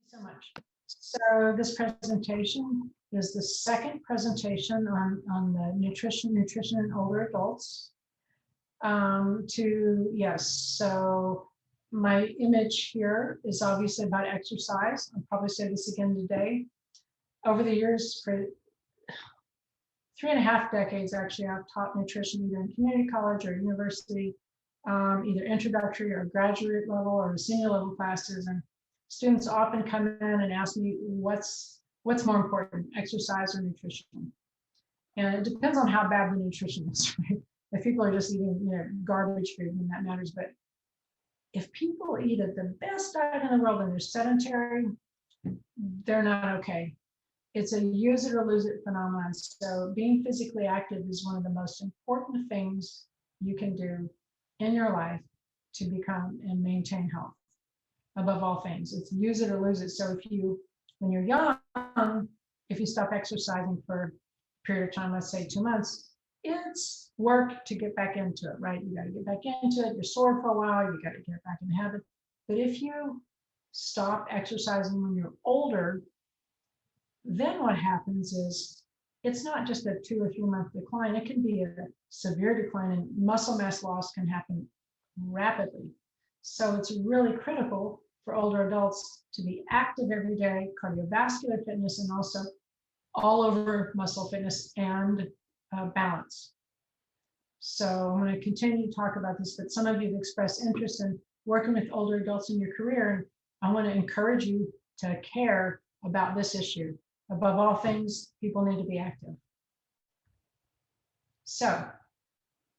So much. So this presentation is the second presentation on the nutrition in older adults. So my image here is obviously about exercise. I'll probably say this again today. Over the years, for 3.5 decades, actually, I've taught nutrition either in community college or university, either introductory or graduate level or senior level classes. And students often come in and ask me, what's more important, exercise or nutrition? And it depends on how bad the nutrition is, right? If people are just eating, garbage food, then that matters. But if people eat at the best diet in the world and they're sedentary, they're not okay. It's a use it or lose it phenomenon. So being physically active is one of the most important things you can do in your life to become and maintain health. Above all things, it's use it or lose it. So when you're young, if you stop exercising for a period of time, let's say 2 months, it's work to get back into it, right? You got to get back into it. You're sore for a while. You got to get back in the habit. But if you stop exercising when you're older, then what happens is it's not just a 2 or 3 month decline. It can be a severe decline, and muscle mass loss can happen rapidly. So it's really critical for older adults to be active every day, cardiovascular fitness, and also all over muscle fitness and balance. So I'm going to continue to talk about this, but some of you have expressed interest in working with older adults in your career, and I want to encourage you to care about this issue. Above all things, people need to be active. So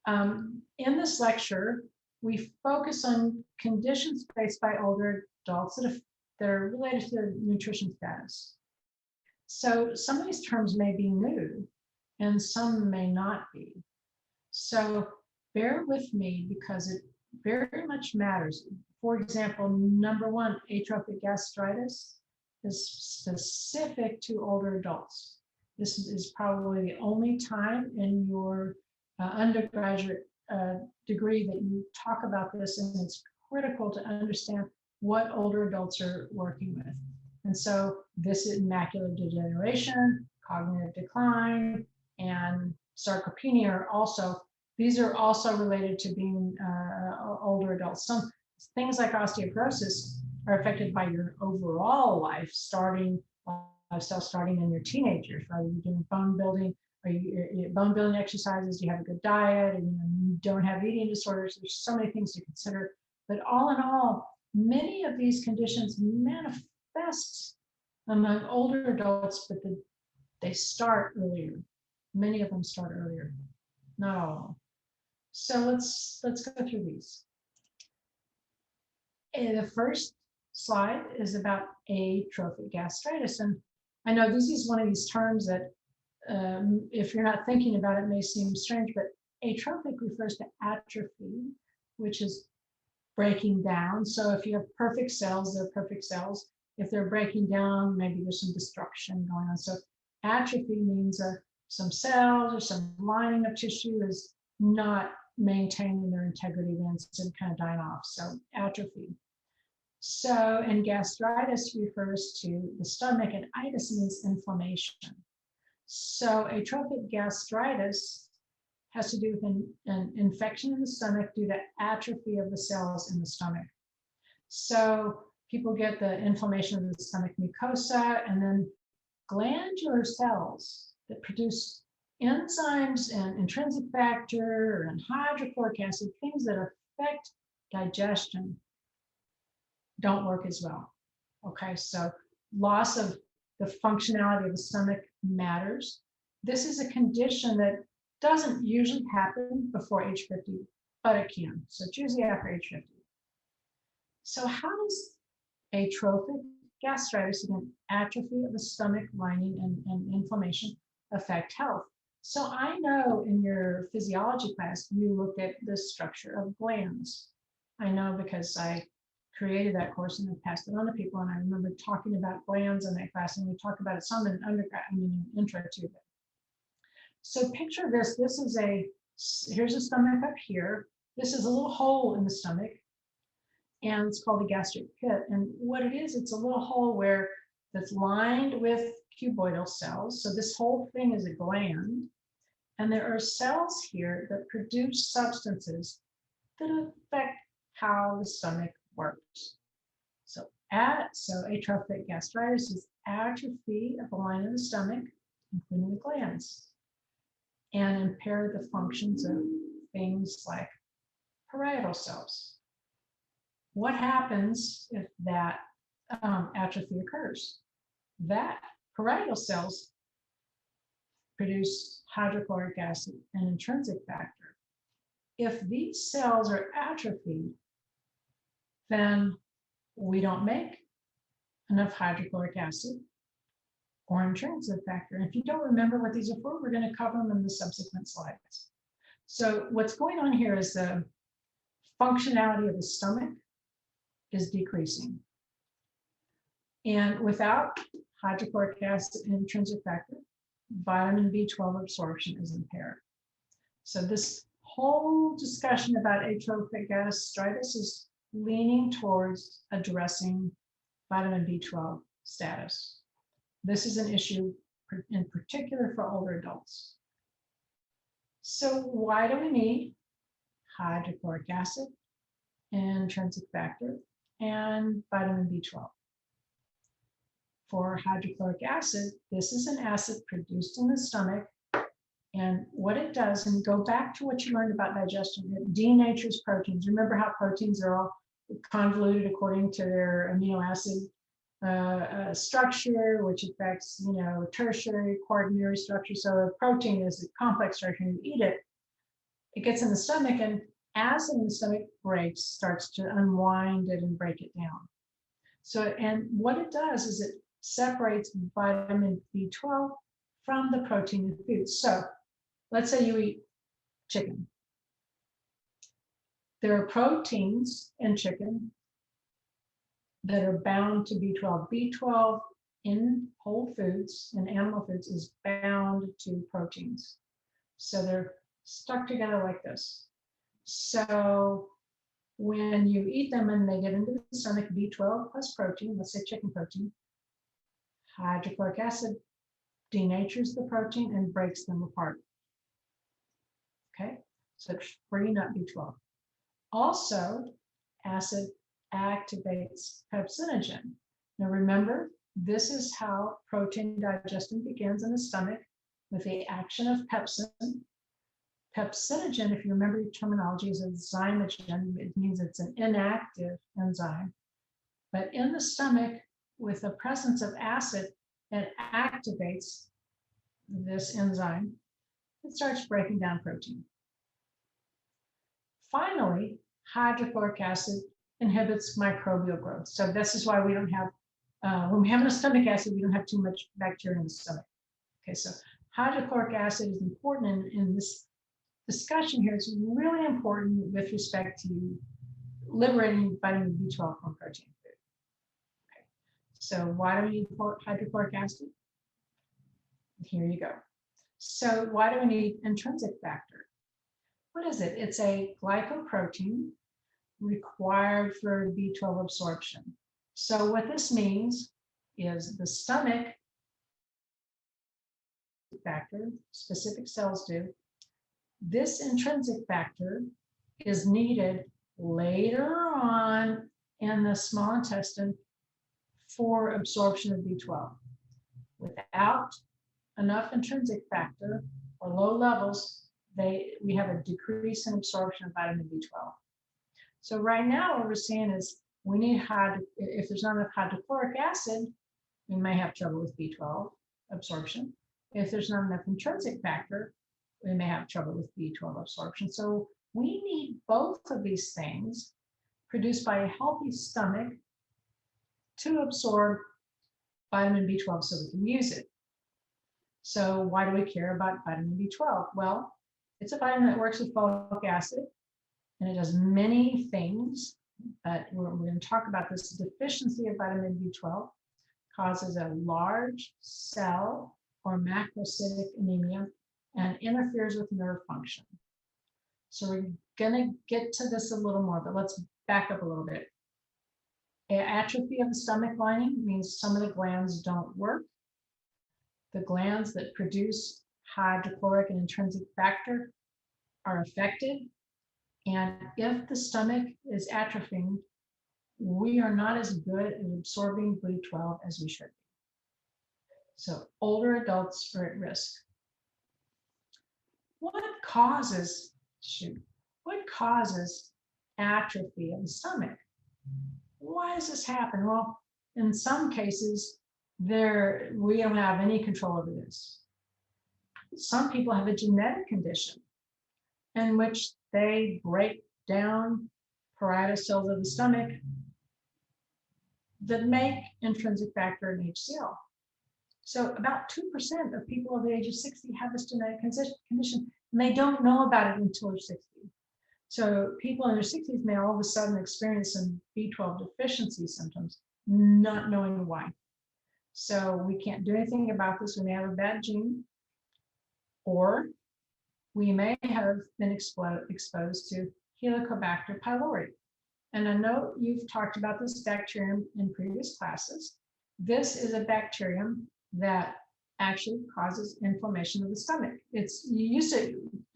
in this lecture, we focus on conditions faced by older adults that are related to their nutrition status. So some of these terms may be new and some may not be. So bear with me because it very much matters. For example, number one, atrophic gastritis is specific to older adults. This is probably the only time in your undergraduate degree that you talk about this, and it's critical to understand what older adults are working with. And so this is macular degeneration, cognitive decline, and sarcopenia are also, these are also related to being older adults. Some things like osteoporosis are affected by your overall life, lifestyle starting in your teenage years, right? Are you doing bone building? Are you bone building exercises? Do you have a good diet? And you don't have eating disorders? There's so many things to consider. But all in all, many of these conditions manifest among older adults, but they start earlier. Many of them start earlier, not all. So let's go through these. The first slide is about atrophic gastritis, and I know this is one of these terms that if you're not thinking about it may seem strange, but atrophic refers to atrophy, which is breaking down. So if you have perfect cells, they're perfect cells. If they're breaking down, maybe there's some destruction going on. So atrophy means some cells or some lining of tissue is not maintaining their integrity, then it's kind of dying off. So atrophy. So, and gastritis refers to the stomach, and itis means inflammation. So atrophic gastritis has to do with an infection in the stomach due to atrophy of the cells in the stomach. So people get the inflammation of the stomach mucosa, and then glandular cells that produce enzymes and intrinsic factor and hydrochloric acid, things that affect digestion, don't work as well. Okay, so loss of the functionality of the stomach matters. This is a condition that doesn't usually happen before age 50, but it can. So it's usually after age 50. So how does atrophic gastritis, again, atrophy of the stomach lining and inflammation, affect health? So I know in your physiology class, you looked at the structure of glands. I know because I created that course and I passed it on to people, and I remember talking about glands in that class, and we talked about it some in undergrad, intro to it. So picture this, here's a stomach up here. This is a little hole in the stomach. and it's called a gastric pit. And what it is, it's a little hole where that's lined with cuboidal cells. So this whole thing is a gland, and there are cells here that produce substances that affect how the stomach works. So atrophic gastritis is atrophy of the line of the stomach, including the glands, and impair the functions of things like parietal cells. What happens if that atrophy occurs? That parietal cells produce hydrochloric acid and intrinsic factor. If these cells are atrophied, then we don't make enough hydrochloric acid or intrinsic factor. And if you don't remember what these are for, we're going to cover them in the subsequent slides. So what's going on here is the functionality of the stomach is decreasing. And without hydrochloric acid and intrinsic factor, vitamin B12 absorption is impaired. So this whole discussion about atrophic gastritis is leaning towards addressing vitamin B12 status. This is an issue in particular for older adults. So why do we need hydrochloric acid and intrinsic factor and vitamin B12? For hydrochloric acid, this is an acid produced in the stomach, and what it does, and go back to what you learned about digestion, it denatures proteins. Remember how proteins are all convoluted according to their amino acid structure, which affects, tertiary, quaternary structure. So a protein is a complex structure, and you eat it, it gets in the stomach, and acid in the stomach starts to unwind it and break it down. So, and what it does is it separates vitamin B12 from the protein in food. So let's say you eat chicken. There are proteins in chicken that are bound to B12. B12 in whole foods and animal foods is bound to proteins. So they're stuck together like this. So when you eat them and they get into the stomach, B12 plus protein, let's say chicken protein, hydrochloric acid denatures the protein and breaks them apart. Okay, so it's freeing up B12. Also, acid activates pepsinogen. Now remember, this is how protein digestion begins in the stomach, with the action of pepsin. Pepsinogen, if you remember your terminology, is a zymogen. It means it's an inactive enzyme. But in the stomach, with the presence of acid, it activates this enzyme. It starts breaking down protein. Finally, hydrochloric acid inhibits microbial growth. So this is why we don't have, when we have a stomach acid, we don't have too much bacteria in the stomach. Okay, so hydrochloric acid is important in this discussion here. It's really important with respect to liberating vitamin B12 from protein food. Okay, so why do we need hydrochloric acid? Here you go. So why do we need intrinsic factor? What is it? It's a glycoprotein required for B12 absorption. So what this means is the stomach factor, specific cells do, this intrinsic factor is needed later on in the small intestine for absorption of B12. Without enough intrinsic factor or low levels, we have a decrease in absorption of vitamin B12. So right now what we're seeing is we need if there's not enough hydrochloric acid, we may have trouble with B12 absorption. If there's not enough intrinsic factor, we may have trouble with B12 absorption. So we need both of these things produced by a healthy stomach to absorb vitamin B12 so we can use it. So why do we care about vitamin B12? Well, it's a vitamin that works with folic acid, and it does many things, but we're going to talk about this. Deficiency of vitamin B12 causes a large cell or macrocytic anemia and interferes with nerve function. So we're going to get to this a little more, but let's back up a little bit. Atrophy of the stomach lining means some of the glands don't work. The glands that produce hydrochloric and intrinsic factor are affected. And if the stomach is atrophying, we are not as good at absorbing B12 as we should be. So older adults are at risk. What causes atrophy of the stomach? Why does this happen? Well, in some cases, we don't have any control over this. Some people have a genetic condition in which they break down parietal cells of the stomach that make intrinsic factor and HCl. So about 2% of people over the age of 60 have this genetic condition, and they don't know about it until they're 60. So people in their 60s may all of a sudden experience some B12 deficiency symptoms, not knowing why. So we can't do anything about this when they have a bad gene, or we may have been exposed to Helicobacter pylori. And I know you've talked about this bacterium in previous classes. This is a bacterium that actually causes inflammation of the stomach.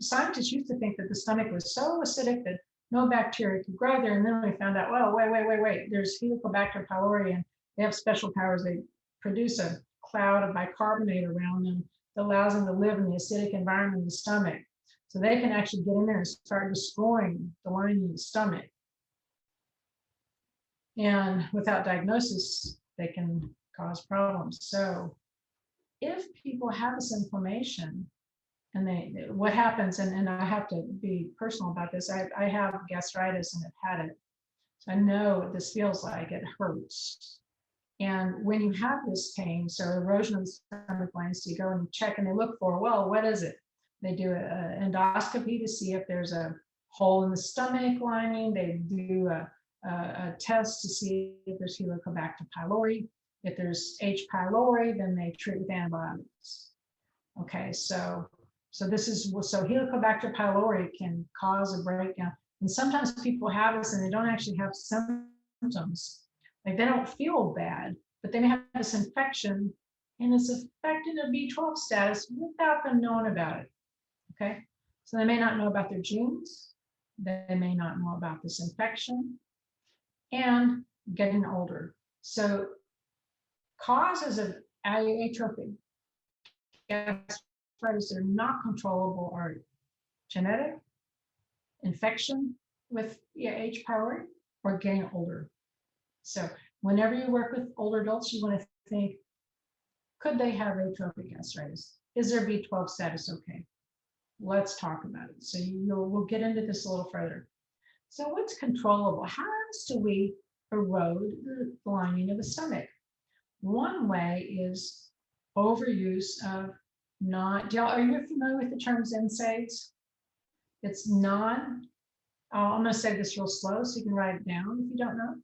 Scientists used to think that the stomach was so acidic that no bacteria could grow there. And then we found out, well, wait, there's Helicobacter pylori, and they have special powers. They produce a cloud of bicarbonate around them that allows them to live in the acidic environment of the stomach. So they can actually get in there and start destroying the lining of the stomach. And without diagnosis, they can cause problems. So if people have this inflammation, and what happens, and I have to be personal about this, I have gastritis and have had it. So I know what this feels like. It hurts. And when you have this pain, so erosion of the stomach lining, so you go and check and they look for, well, what is it? They do an endoscopy to see if there's a hole in the stomach lining. They do a test to see if there's Helicobacter pylori. If there's H. pylori, then they treat with antibiotics. Okay, so Helicobacter pylori can cause a breakdown. And sometimes people have this and they don't actually have symptoms. Like they don't feel bad, but they may have this infection and it's affecting their B12 status without them knowing about it. Okay, so they may not know about their genes. They may not know about this infection and getting older. So causes of atrophic gastritis that are not controllable are genetic, infection with H. pylori, or getting older. So whenever you work with older adults, you want to think, could they have atrophic gastritis? Is their B12 status okay? Let's talk about it. So we'll get into this a little further. So what's controllable? How else do we erode the lining of the stomach? One way is overuse of are you familiar with the terms NSAIDs? It's I'm going to say this real slow so you can write it down if you don't know.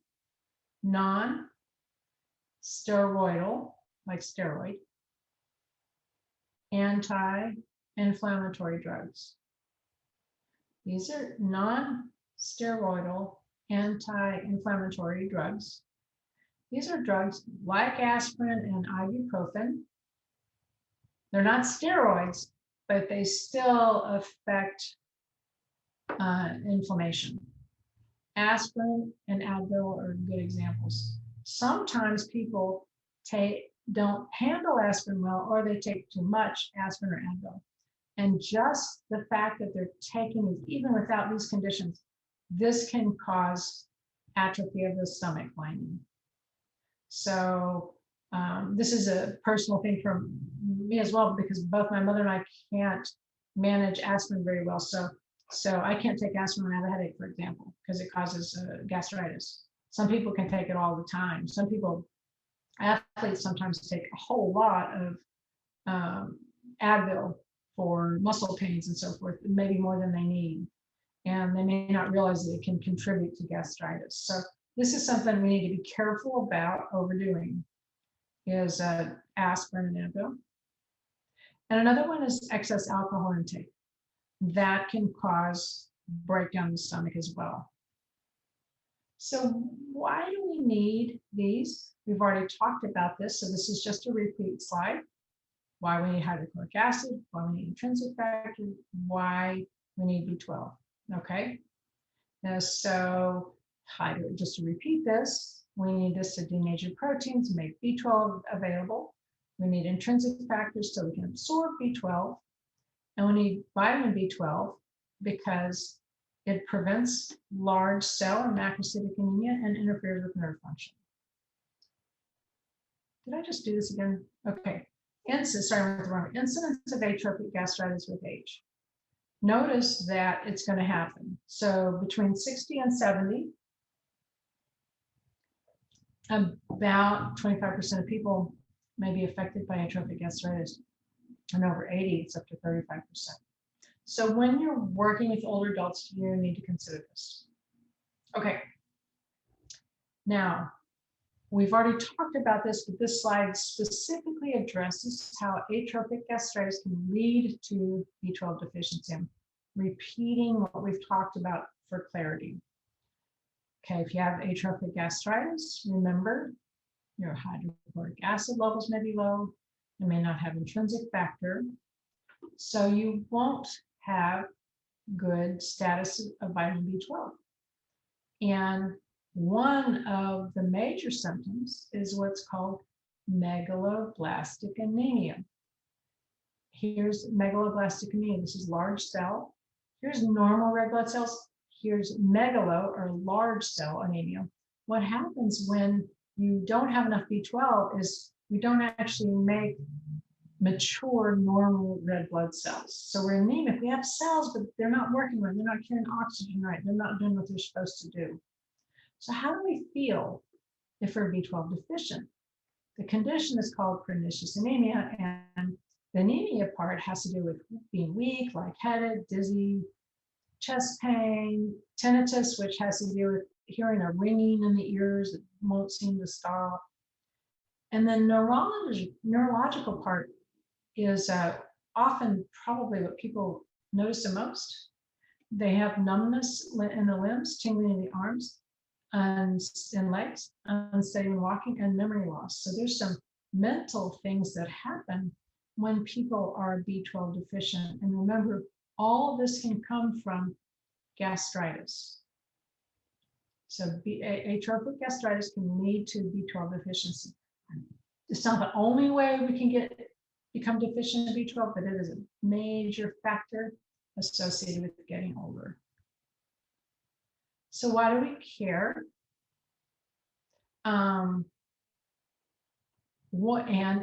Non-steroidal, like steroid, anti-inflammatory drugs. These are non-steroidal anti-inflammatory drugs. These are drugs like aspirin and ibuprofen. They're not steroids, but they still affect inflammation. Aspirin and Advil are good examples. Sometimes people don't handle aspirin well, or they take too much aspirin or Advil. And just the fact that they're taking it, even without these conditions, this can cause atrophy of the stomach lining. So this is a personal thing for me as well, because both my mother and I can't manage aspirin very well. So I can't take aspirin when I have a headache, for example, because it causes gastritis. Some people can take it all the time. Some people, athletes sometimes take a whole lot of Advil for muscle pains and so forth, maybe more than they need. And they may not realize that it can contribute to gastritis. So this is something we need to be careful about overdoing, is aspirin and Advil. And another one is excess alcohol intake. That can cause breakdown of the stomach as well. So why do we need these? We've already talked about this, so this is just a repeat slide. Why we need hydrochloric acid, why we need intrinsic factor, why we need B12, okay? Now, so just to repeat this, we need this to denature proteins, make B12 available. We need intrinsic factors so we can absorb B12, and we need vitamin B12 because it prevents large cell and macrocytic anemia and interferes with nerve function. Did I just do this again? Okay. Incidence of atrophic gastritis with age. Notice that it's going to happen. So between 60 and 70, about 25% of people may be affected by atrophic gastritis. And over 80, it's up to 35%. So when you're working with older adults, you need to consider this. Okay. Now, we've already talked about this, but this slide specifically addresses how atrophic gastritis can lead to B12 deficiency. I'm repeating what we've talked about for clarity. Okay, if you have atrophic gastritis, remember your hydrochloric acid levels may be low. You may not have intrinsic factor. So you won't have good status of vitamin B12. And one of the major symptoms is what's called megaloblastic anemia. Here's megaloblastic anemia. This is large cell. Here's normal red blood cells. Here's megalo or large cell anemia. What happens when you don't have enough B12 is we don't actually make mature normal red blood cells. So we're anemic. We have cells, but they're not working right. They're not carrying oxygen right. They're not doing what they're supposed to do. So how do we feel if we're B12 deficient? The condition is called pernicious anemia, and the anemia part has to do with being weak, lightheaded, dizzy, chest pain, tinnitus, which has to do with hearing a ringing in the ears that won't seem to stop. And then neurological part is often probably what people notice the most. They have numbness in the limbs, tingling in the arms and legs, unsteady when walking, and memory loss. So there's some mental things that happen when people are B12 deficient. And remember, all this can come from gastritis. So atrophic gastritis can lead to B12 deficiency. It's not the only way we can become deficient in B12, but it is a major factor associated with getting older. So why do we care? And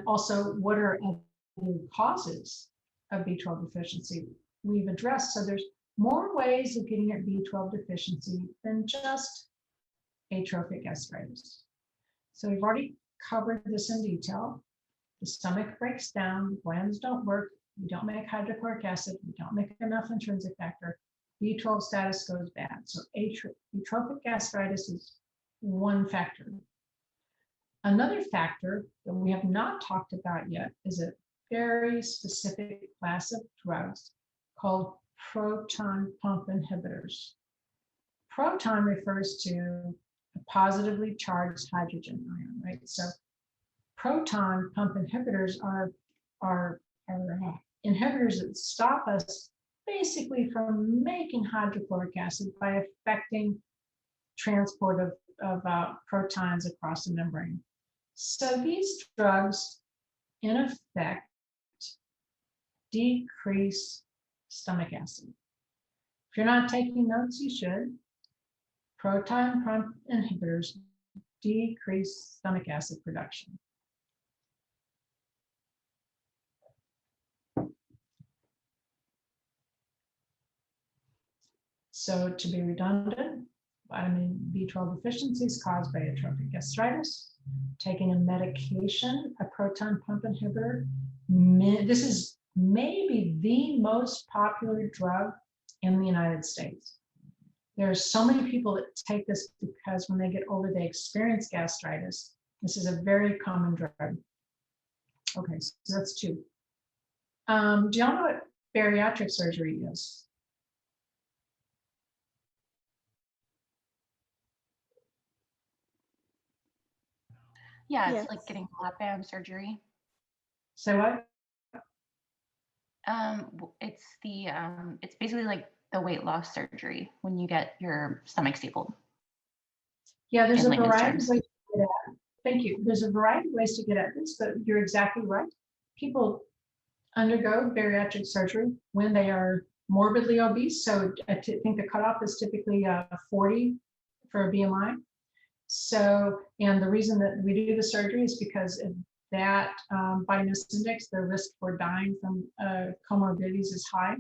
also, what are other causes of B12 deficiency? We've addressed, so there's more ways of getting at B12 deficiency than just atrophic gastritis. So we've already covered this in detail. The stomach breaks down, glands don't work, we don't make hydrochloric acid, we don't make enough intrinsic factor, B12 status goes bad. So atrophic gastritis is one factor. Another factor that we have not talked about yet is a very specific class of drugs called proton pump inhibitors. Proton refers to a positively charged hydrogen ion, right? So proton pump inhibitors are inhibitors that stop us basically from making hydrochloric acid by affecting transport of protons across the membrane. So these drugs, in effect, decrease stomach acid. If you're not taking notes, you should. Proton pump inhibitors decrease stomach acid production. So to be redundant, vitamin B12 deficiency is caused by atrophic gastritis. Taking a medication, a proton pump inhibitor, this is maybe the most popular drug in the United States. There are so many people that take this because when they get older, they experience gastritis. This is a very common drug. Okay, so that's two. Do y'all know what bariatric surgery is? Yeah, Yes. it's like getting Lap-Band surgery. So what? It's basically like the weight loss surgery when you get your stomach stapled, Yeah, there's in a layman's variety of terms. ways to get at. Thank you. There's a variety of ways to get at this, but you're exactly right. People undergo bariatric surgery when they are morbidly obese. So I think the cutoff is typically 40 for a BMI. So, and the reason that we do the surgery is because if that body mass index, the risk for dying from comorbidities is high.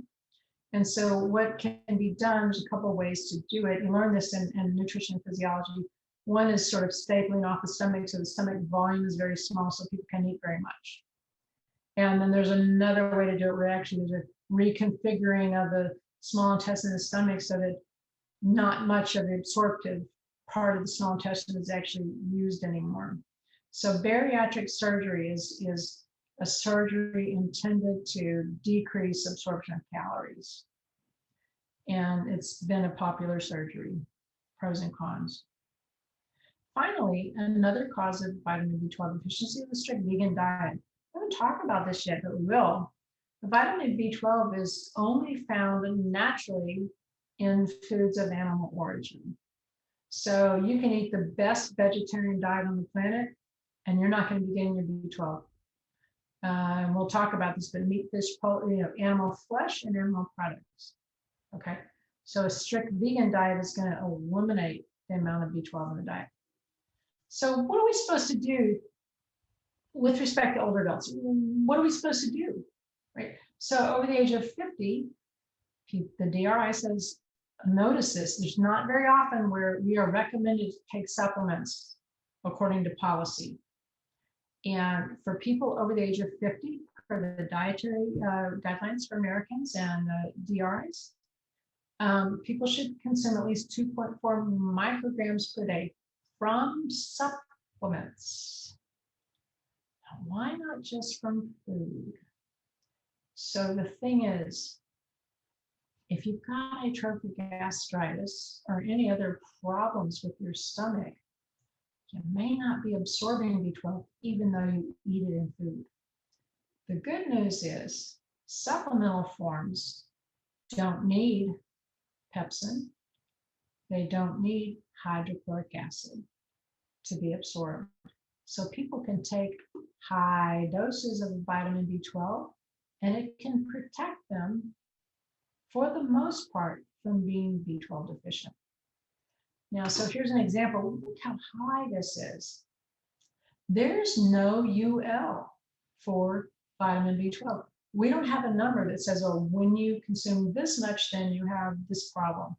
And so what can be done, there's a couple of ways to do it. You learn this in nutrition physiology. One is sort of stapling off the stomach so the stomach volume is very small so people can eat very much. And then there's another way to do it where actually there's a reconfiguring of the small intestine and the stomach so that not much of the absorptive part of the small intestine is actually used anymore. So bariatric surgery is a surgery intended to decrease absorption of calories. And it's been a popular surgery, pros and cons. Finally, another cause of vitamin B12 deficiency is a strict vegan diet. I haven't talked about this yet, but we will. The vitamin B12 is only found naturally in foods of animal origin. So you can eat the best vegetarian diet on the planet, and you're not going to be getting your B12. And we'll talk about this, but meat, fish, animal flesh, and animal products. Okay, so a strict vegan diet is going to eliminate the amount of B12 in the diet. So what are we supposed to do with respect to older adults? What are we supposed to do, right? So over the age of 50, the DRI says, notice this, there's not very often where we are recommended to take supplements according to policy. And for people over the age of 50, for the dietary guidelines for Americans and DRIs, people should consume at least 2.4 micrograms per day from supplements. Now, why not just from food? So the thing is, if you've got atrophic gastritis or any other problems with your stomach, you may not be absorbing B12 even though you eat it in food. The good news is supplemental forms don't need pepsin. They don't need hydrochloric acid to be absorbed. So people can take high doses of vitamin B12 and it can protect them for the most part from being B12 deficient. Now, so here's an example. Look how high this is. There's no UL for vitamin B12. We don't have a number that says, oh, when you consume this much, then you have this problem.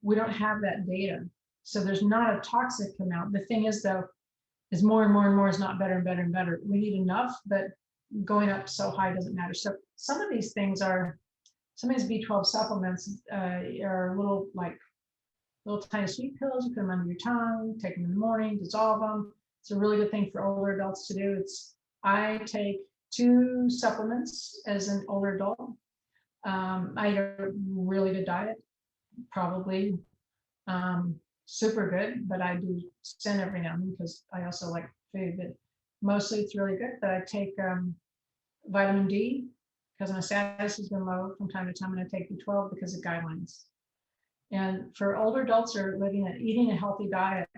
We don't have that data. So there's not a toxic amount. The thing is, though, is more and more and more is not better and better and better. We need enough, but going up so high doesn't matter. So some of these things are, some of these B12 supplements are little tiny sweet pills. You put them under your tongue, take them in the morning, dissolve them. It's a really good thing for older adults to do. I take 2 supplements as an older adult. I eat a really good diet, probably super good, but I do sin every now and then because I also like food, but mostly it's really good. But I take vitamin D because my status has been low from time to time, and I take B12 because of guidelines. And for older adults who are eating a healthy diet,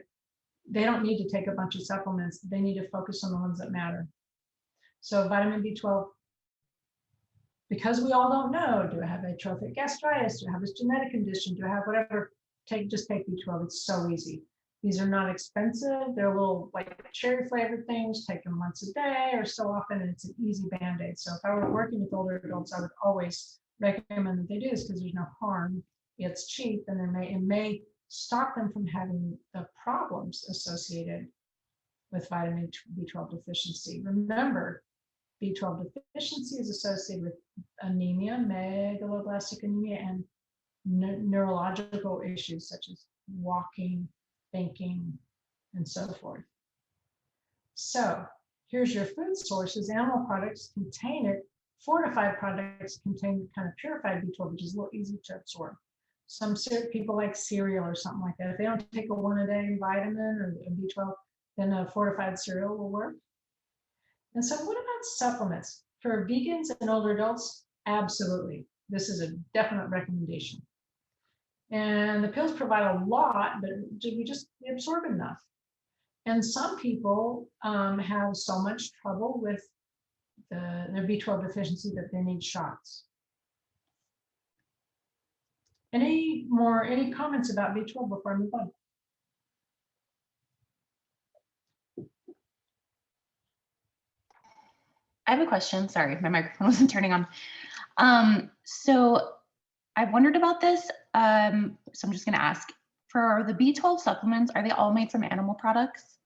they don't need to take a bunch of supplements. They need to focus on the ones that matter. So vitamin B12, because we all don't know, do I have atrophic gastritis? Do I have this genetic condition? Do I have whatever? Just take B12. It's so easy. These are not expensive. They're little like cherry flavored things. Take them once a day or so often, and it's an easy Band-Aid. So if I were working with older adults, I would always recommend that they do this because there's no harm. It's cheap, and it may stop them from having the problems associated with vitamin B12 deficiency. Remember, B12 deficiency is associated with anemia, megaloblastic anemia, and neurological issues such as walking, thinking, and so forth. So here's your food sources. Animal products contain it. Fortified products contain kind of purified B12, which is a little easy to absorb. Some people like cereal or something like that. If they don't take a 1-a-day vitamin or a B12, then a fortified cereal will work. And so what about supplements? For vegans and older adults, absolutely. This is a definite recommendation. And the pills provide a lot, but do we just absorb enough? And some people have so much trouble with their B12 deficiency that they need shots. Any comments about B12 before I move on? I have a question. Sorry, my microphone wasn't turning on. So I wondered about this. So I'm just going to ask, for the B12 supplements, are they all made from animal products?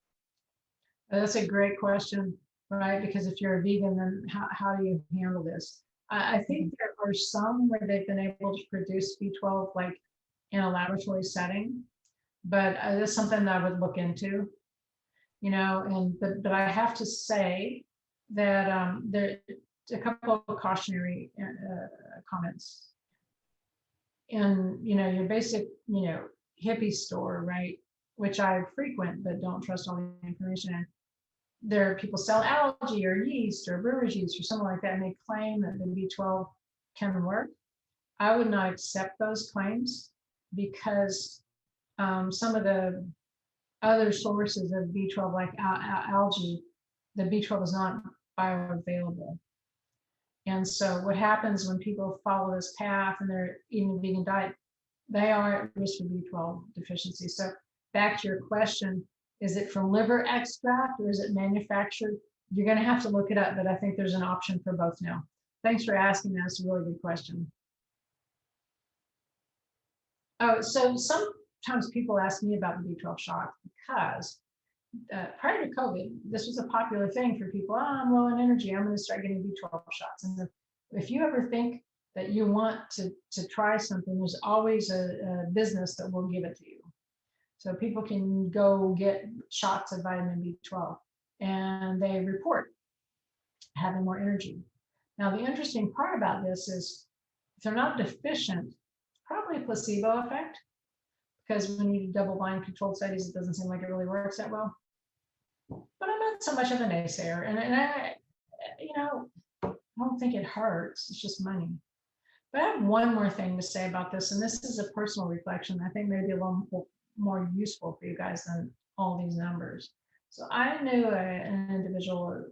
That's a great question, right? Because if you're a vegan, then how do you handle this? I think there are some where they've been able to produce B12 like in a laboratory setting, but that's something that I would look into, and but I have to say that there a couple of cautionary comments. In your basic hippie store, right, which I frequent but don't trust all the information in, there are people sell algae or yeast or brewer's yeast or something like that, and they claim that the B12 can work. I would not accept those claims because some of the other sources of B12, like algae, the B12 is not bioavailable. And so what happens when people follow this path and they're eating a vegan diet, they are at risk for B12 deficiency. So back to your question, is it from liver extract or is it manufactured? You're going to have to look it up, but I think there's an option for both now. Thanks for asking that. It's a really good question. Oh, so sometimes people ask me about the B12 shot because prior to COVID, this was a popular thing for people. Oh, I'm low in energy. I'm going to start getting B12 shots. And if you ever think that you want to try something, there's always a business that will give it to you. So people can go get shots of vitamin B12 and they report having more energy. Now, the interesting part about this is if they're not deficient, it's probably a placebo effect, because when you do double-blind controlled studies, it doesn't seem like it really works that well. But I'm not so much of a naysayer, and I don't think it hurts. It's just money. But I have one more thing to say about this, and this is a personal reflection. I think maybe a little more useful for you guys than all these numbers. So I knew an individual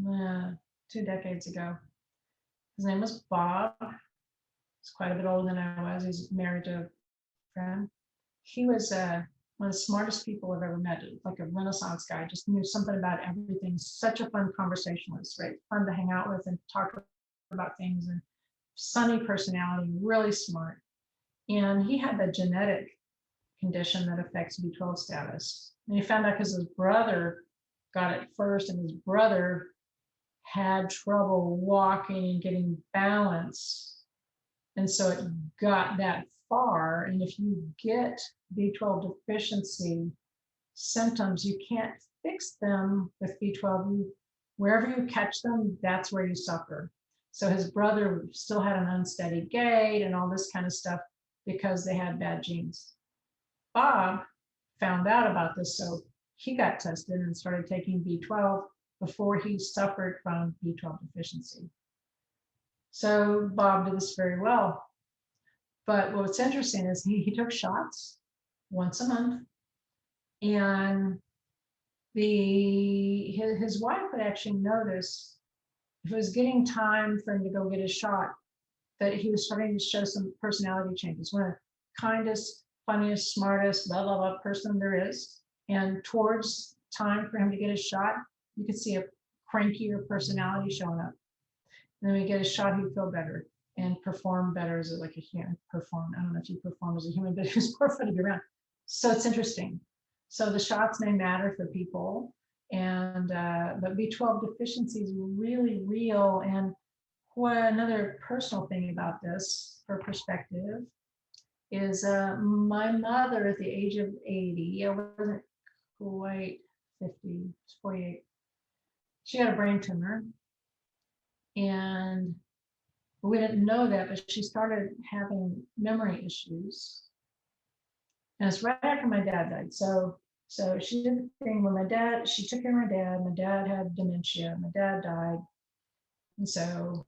2 decades ago. His name was Bob. He's quite a bit older than I was. He's married to a friend. He was one of the smartest people I've ever met, like a Renaissance guy, just knew something about everything. Such a fun conversationalist, right? Fun to hang out with and talk about things, and sunny personality, really smart. And he had the genetic condition that affects B12 status. And he found out because his brother got it first, and his brother had trouble walking and getting balance. And so it got that far. And if you get B12 deficiency symptoms, you can't fix them with B12. Wherever you catch them, that's where you suffer. So his brother still had an unsteady gait and all this kind of stuff because they had bad genes. Bob found out about this, so he got tested and started taking B12 before he suffered from B12 deficiency. So Bob did this very well. But what's interesting is he took shots once a month, and his wife would actually notice if it was getting time for him to go get his shot, that he was starting to show some personality changes. One of the kindest, funniest, smartest, blah, blah, blah person there is. And towards time for him to get his shot, you could see a crankier personality showing up. And then when he get a shot, he'd feel better and perform better as like a human. I don't know if you perform as a human, but he was more fun to be around. So it's interesting. So the shots may matter for people, and but B12 deficiency is really real. And what another personal thing about this, for perspective, is my mother at the age of 80, I wasn't quite 50, 48. She had a brain tumor, and we didn't know that, but she started having memory issues. And it's right after my dad died. So So she did the thing when she took care of my dad had dementia, my dad died. And so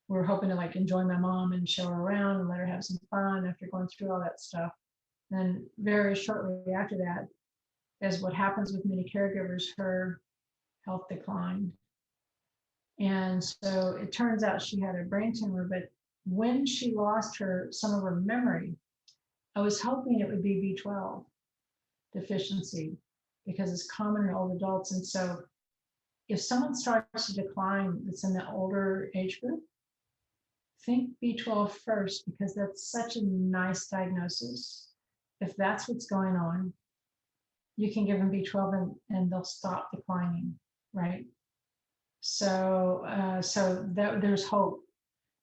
we were hoping to like enjoy my mom and show her around and let her have some fun after going through all that stuff. And very shortly after that, as what happens with many caregivers, her health declined. And so it turns out she had a brain tumor, but when she lost some of her memory, I was hoping it would be B12 deficiency because it's common in old adults. And so if someone starts to decline that's in the older age group, think B12 first because that's such a nice diagnosis. If that's what's going on, you can give them B12 and they'll stop declining, right? So, there's hope.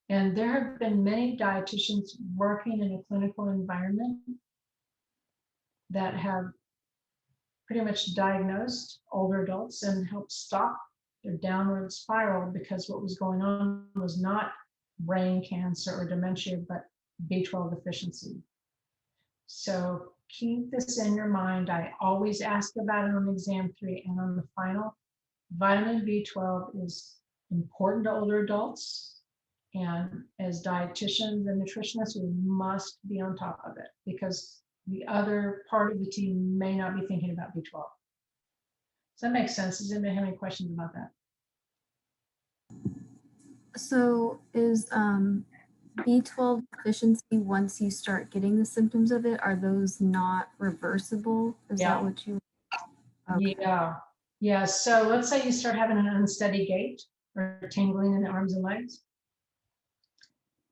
And there have been many dietitians working in a clinical environment that have pretty much diagnosed older adults and helped stop their downward spiral because what was going on was not brain cancer or dementia, but B12 deficiency. So keep this in your mind. I always ask about it on exam 3 and on the final. Vitamin B12 is important to older adults. And as dietitians and nutritionists, we must be on top of it because the other part of the team may not be thinking about B12. Does that make sense? Does anybody have any questions about that? So is B12 deficiency, once you start getting the symptoms of it, are those not reversible? Is Yeah. that what you? Okay. Yeah. So let's say you start having an unsteady gait or tingling in the arms and legs.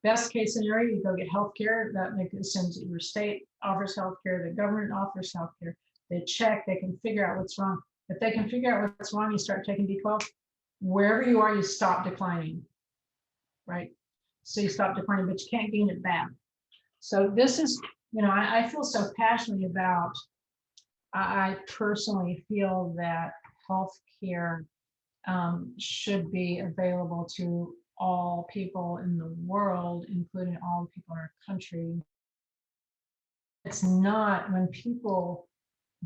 Best case scenario, you go get healthcare. That assumes that your state offers healthcare, the government offers healthcare. They check, they can figure out what's wrong. If they can figure out what's wrong, you start taking B12. Wherever you are, you stop declining, right? So you stop declining, but you can't gain it back. So this is, I feel so passionately about, I personally feel that healthcare should be available to all people in the world, including all people in our country. It's not when people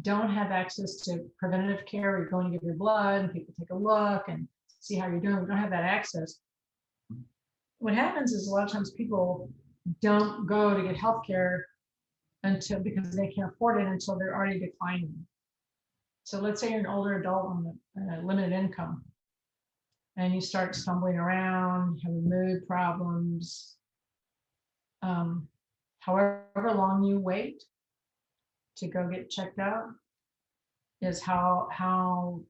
don't have access to preventative care, or you're going to give your blood and people take a look and see how you're doing, we don't have that access. What happens is a lot of times people don't go to get health care because they can't afford it until they're already declining. So let's say you're an older adult on a limited income and you start stumbling around, having mood problems. However long you wait to go get checked out is how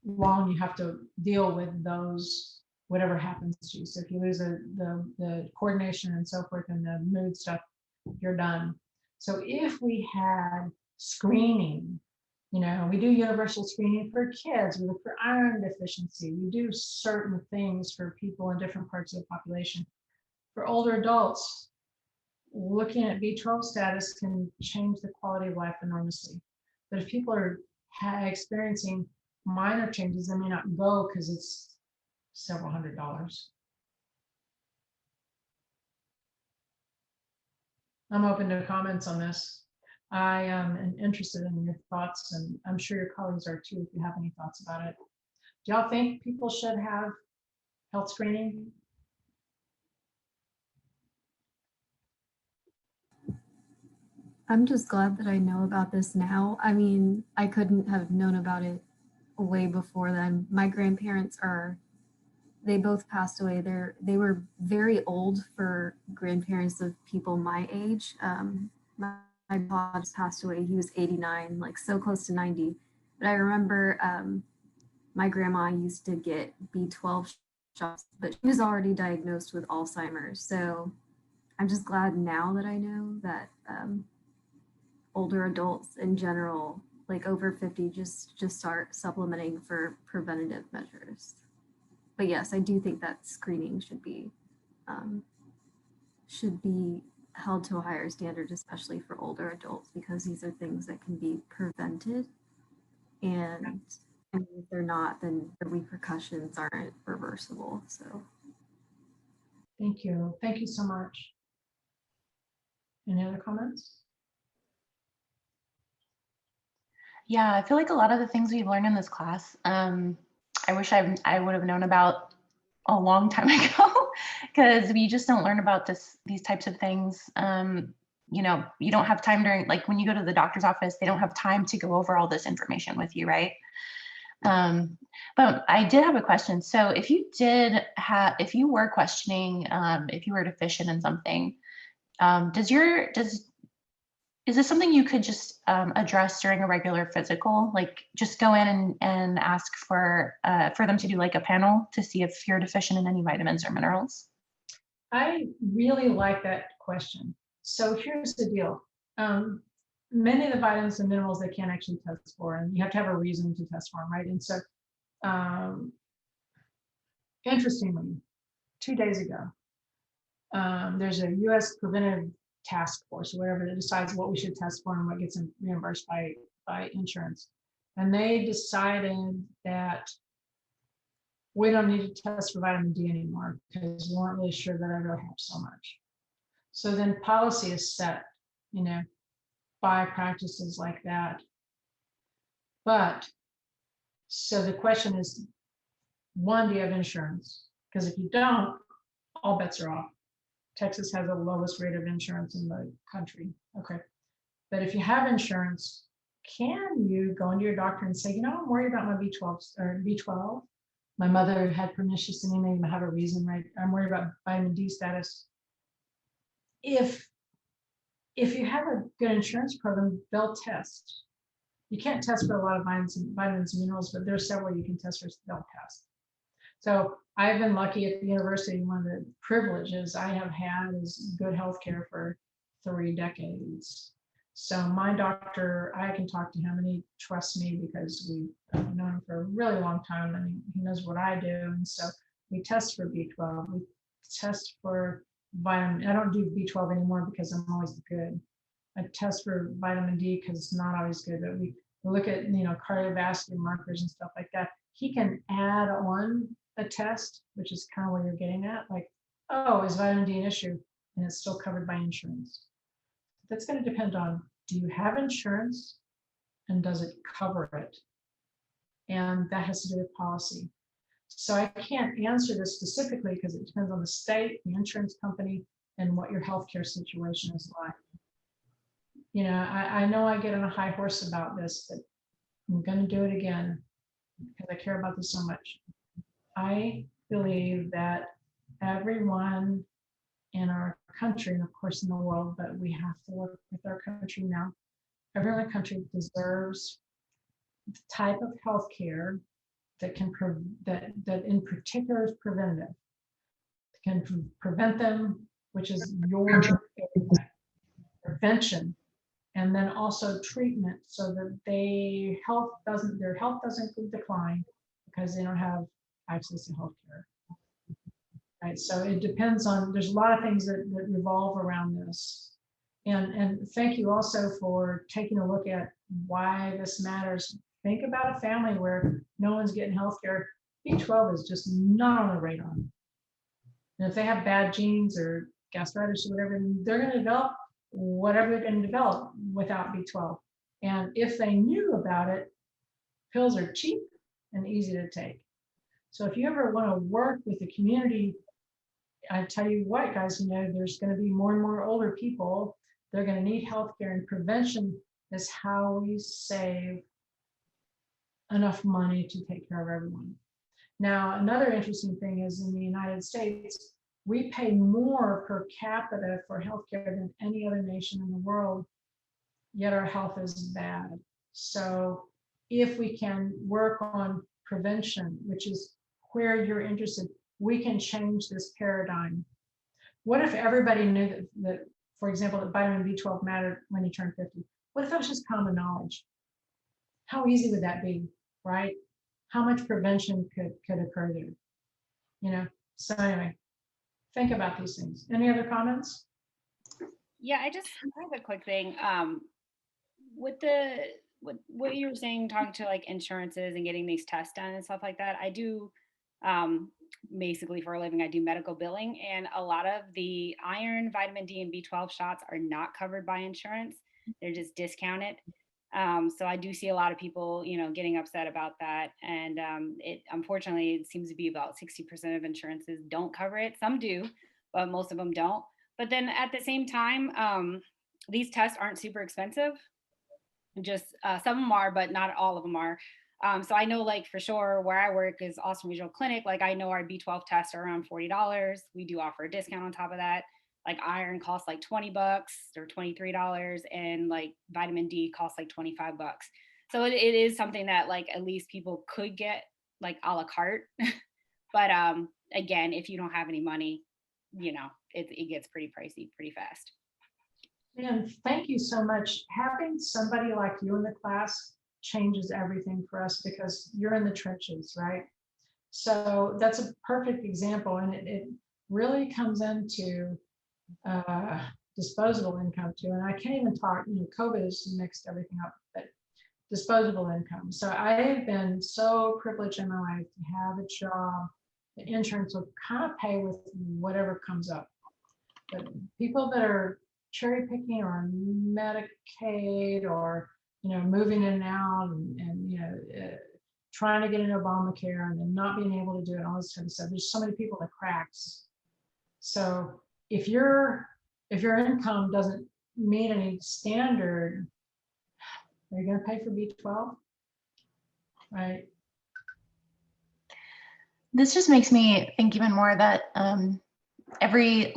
long you have to deal with those, whatever happens to you. So if you lose the coordination and so forth and the mood stuff, you're done. So if we had screening, we do universal screening for kids, we look for iron deficiency, we do certain things for people in different parts of the population. For older adults, looking at B12 status can change the quality of life enormously. But if people are experiencing minor changes, they may not go because it's several $100s. I'm open to comments on this. I am interested in your thoughts, and I'm sure your colleagues are too if you have any thoughts about it. Do y'all think people should have health screening? I'm just glad that I know about this now. I mean, I couldn't have known about it way before then. My grandparents they both passed away. They were very old for grandparents of people my age. My dad just passed away. He was 89, like so close to 90. But I remember my grandma used to get B12 shots, but she was already diagnosed with Alzheimer's. So I'm just glad now that I know that older adults in general, like over 50, just start supplementing for preventative measures. But yes, I do think that screening should be held to a higher standard, especially for older adults, because these are things that can be prevented. And if they're not, then the repercussions aren't reversible. So Thank you. Thank you so much. Any other comments? Yeah, I feel like a lot of the things we learned in this class, I wish I would have known about a long time ago because we just don't learn about these types of things. You know, you don't have time during, like when you go to the doctor's office, they don't have time to go over all this information with you, right? Um, but I did have a question. So if you were questioning, if you were deficient in something, does is this something you could just address during a regular physical? Like just go in and ask for them to do like a panel to see if you're deficient in any vitamins or minerals? I really like that question. So here's the deal. Many of the vitamins and minerals they can't actually test for, and you have to have a reason to test for them, right? And so, um, interestingly, 2 days ago, there's a U.S. Preventive Task Force or whatever that decides what we should test for and what gets reimbursed by insurance. And they decided that we don't need to test for vitamin D anymore because we weren't really sure that I really have so much. So then policy is set, you know, by practices like that. But so the question is, one, do you have insurance? Because if you don't, all bets are off. Texas has the lowest rate of insurance in the country. Okay. But if you have insurance, can you go into your doctor and say, you know, I'm worried about my B12 or B12. My mother had pernicious anemia, I have a reason, right? I'm worried about vitamin D status. If you have a good insurance program, they'll test. You can't test for a lot of vitamins and minerals, but there's several you can test for, they'll test. So I've been lucky at the university. One of the privileges I have had is good health care for 3 decades. So my doctor, I can talk to him and he trusts me because we've known him for a really long time and he knows what I do. And so we test for B12, we test for vitamin. I don't do B12 anymore because I'm always good. I test for vitamin D because it's not always good, but we look at, you know, cardiovascular markers and stuff like that. He can add on a test, which is kind of what you're getting at, like, oh, is vitamin D an issue? And it's still covered by insurance. That's going to depend on, do you have insurance and does it cover it? And that has to do with policy. So I can't answer this specifically because it depends on the state, the insurance company, and what your healthcare situation is like. You know, I know I get on a high horse about this, but I'm going to do it again because I care about this so much. I believe that everyone in our country, and of course in the world, but we have to work with our country now. Everyone in the country deserves the type of health care that can that in particular is preventative, can prevent them, which is your prevention, and then also treatment so that their health doesn't decline because they don't have access to health care. Right. So it depends on, there's a lot of things that revolve around this. And thank you also for taking a look at why this matters. Think about a family where no one's getting health care. B12 is just not on the radar. And if they have bad genes or gastritis or whatever, they're going to develop whatever they're going to develop without B12. And if they knew about it, pills are cheap and easy to take. So if you ever want to work with the community, I tell you what, guys, you know, there's going to be more and more older people. They're going to need healthcare, and prevention is how we save enough money to take care of everyone. Now, another interesting thing is in the United States, we pay more per capita for healthcare than any other nation in the world, yet our health is bad. So if we can work on prevention, which is where you're interested, we can change this paradigm. What if everybody knew that, for example, that vitamin B12 mattered when you turn 50? What if that was just common knowledge? How easy would that be, right? How much prevention could occur there? You know, so anyway, think about these things. Any other comments? Yeah, I have a quick thing. With what you were saying, talking to like insurances and getting these tests done and stuff like that, I do basically for a living, I do medical billing, and a lot of the iron, vitamin D, and B12 shots are not covered by insurance. They're just discounted. So I do see a lot of people, getting upset about that. And unfortunately, it seems to be about 60% of insurances don't cover it. Some do, but most of them don't. But then at the same time, these tests aren't super expensive. Just some of them are, but not all of them are. So I know, like, for sure, where I work is Austin Regional Clinic. Like, I know our B12 tests are around $40. We do offer a discount on top of that. Like, iron costs like $20 or $23, and like vitamin D costs like $25. So it is something that, like, at least people could get like a la carte. But again, if you don't have any money, it gets pretty pricey pretty fast. And thank you so much. Having somebody like you in the class changes everything for us because you're in the trenches, right? So that's a perfect example. And it really comes into disposable income too. And I can't even talk, COVID has mixed everything up, but disposable income. So I've been so privileged in my life to have a job. The insurance will kind of pay with whatever comes up. But people that are cherry picking or Medicaid or moving in and out and trying to get into Obamacare and then not being able to do it, all this kind of stuff. There's so many people in the cracks. So if your income doesn't meet any standard, are you going to pay for B12? Right. This just makes me think even more that every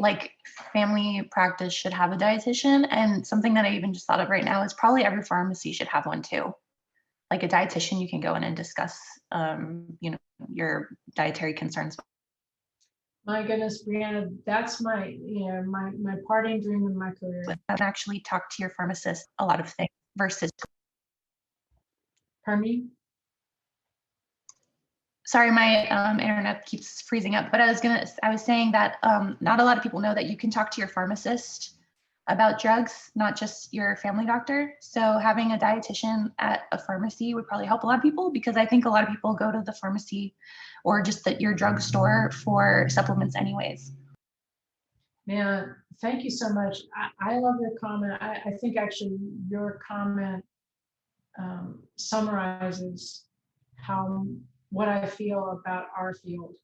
family practice should have a dietitian, and something that I even just thought of right now is probably every pharmacy should have one too. Like a dietitian, you can go in and discuss, your dietary concerns. My goodness, Brianna, that's my parting dream in my career. And actually talk to your pharmacist a lot of things versus. Pardon me? Sorry, my internet keeps freezing up, but I was saying that not a lot of people know that you can talk to your pharmacist about drugs, not just your family doctor. So having a dietitian at a pharmacy would probably help a lot of people, because I think a lot of people go to the pharmacy or just your drugstore for supplements anyways. Man, thank you so much. I love your comment. I think actually your comment summarizes what I feel about our field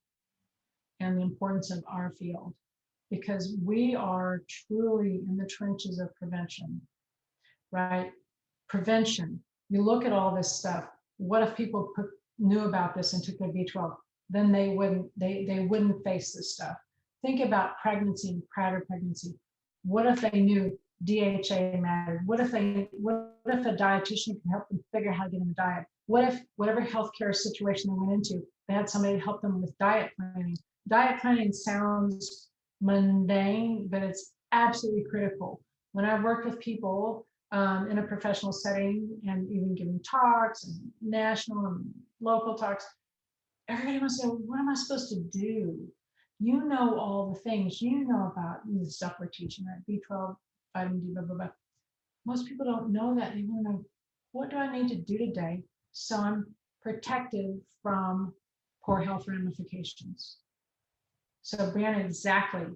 and the importance of our field, because we are truly in the trenches of prevention, right? Prevention. You look at all this stuff. What if people knew about this and took their B12? Then they wouldn't face this stuff. Think about pregnancy and prior to pregnancy. What if they knew DHA mattered? What if a dietitian could help them figure out how to get in the diet? What if whatever healthcare situation they went into, they had somebody to help them with diet planning? Diet planning sounds mundane, but it's absolutely critical. When I've worked with people in a professional setting and even giving talks and national and local talks, everybody wants to know, what am I supposed to do? You know all the things you know about the stuff we're teaching, right? B12, vitamin D, blah, blah, blah. Most people don't know that. They want to know, what do I need to do today so I'm protected from poor health ramifications? So Brianna, exactly.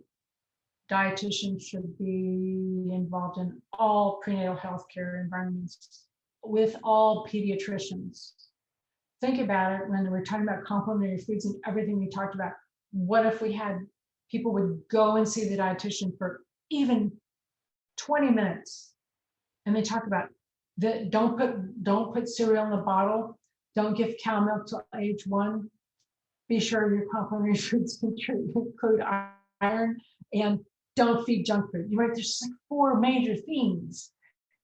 Dietitians should be involved in all prenatal health care environments with all pediatricians. Think about it when we're talking about complementary foods and everything we talked about. What if we had people would go and see the dietitian for even 20 minutes, and they talk about that don't put cereal in the bottle, don't give cow milk till age 1, be sure your complementary foods include iron, and don't feed junk food. You're right, there's like 4 major themes.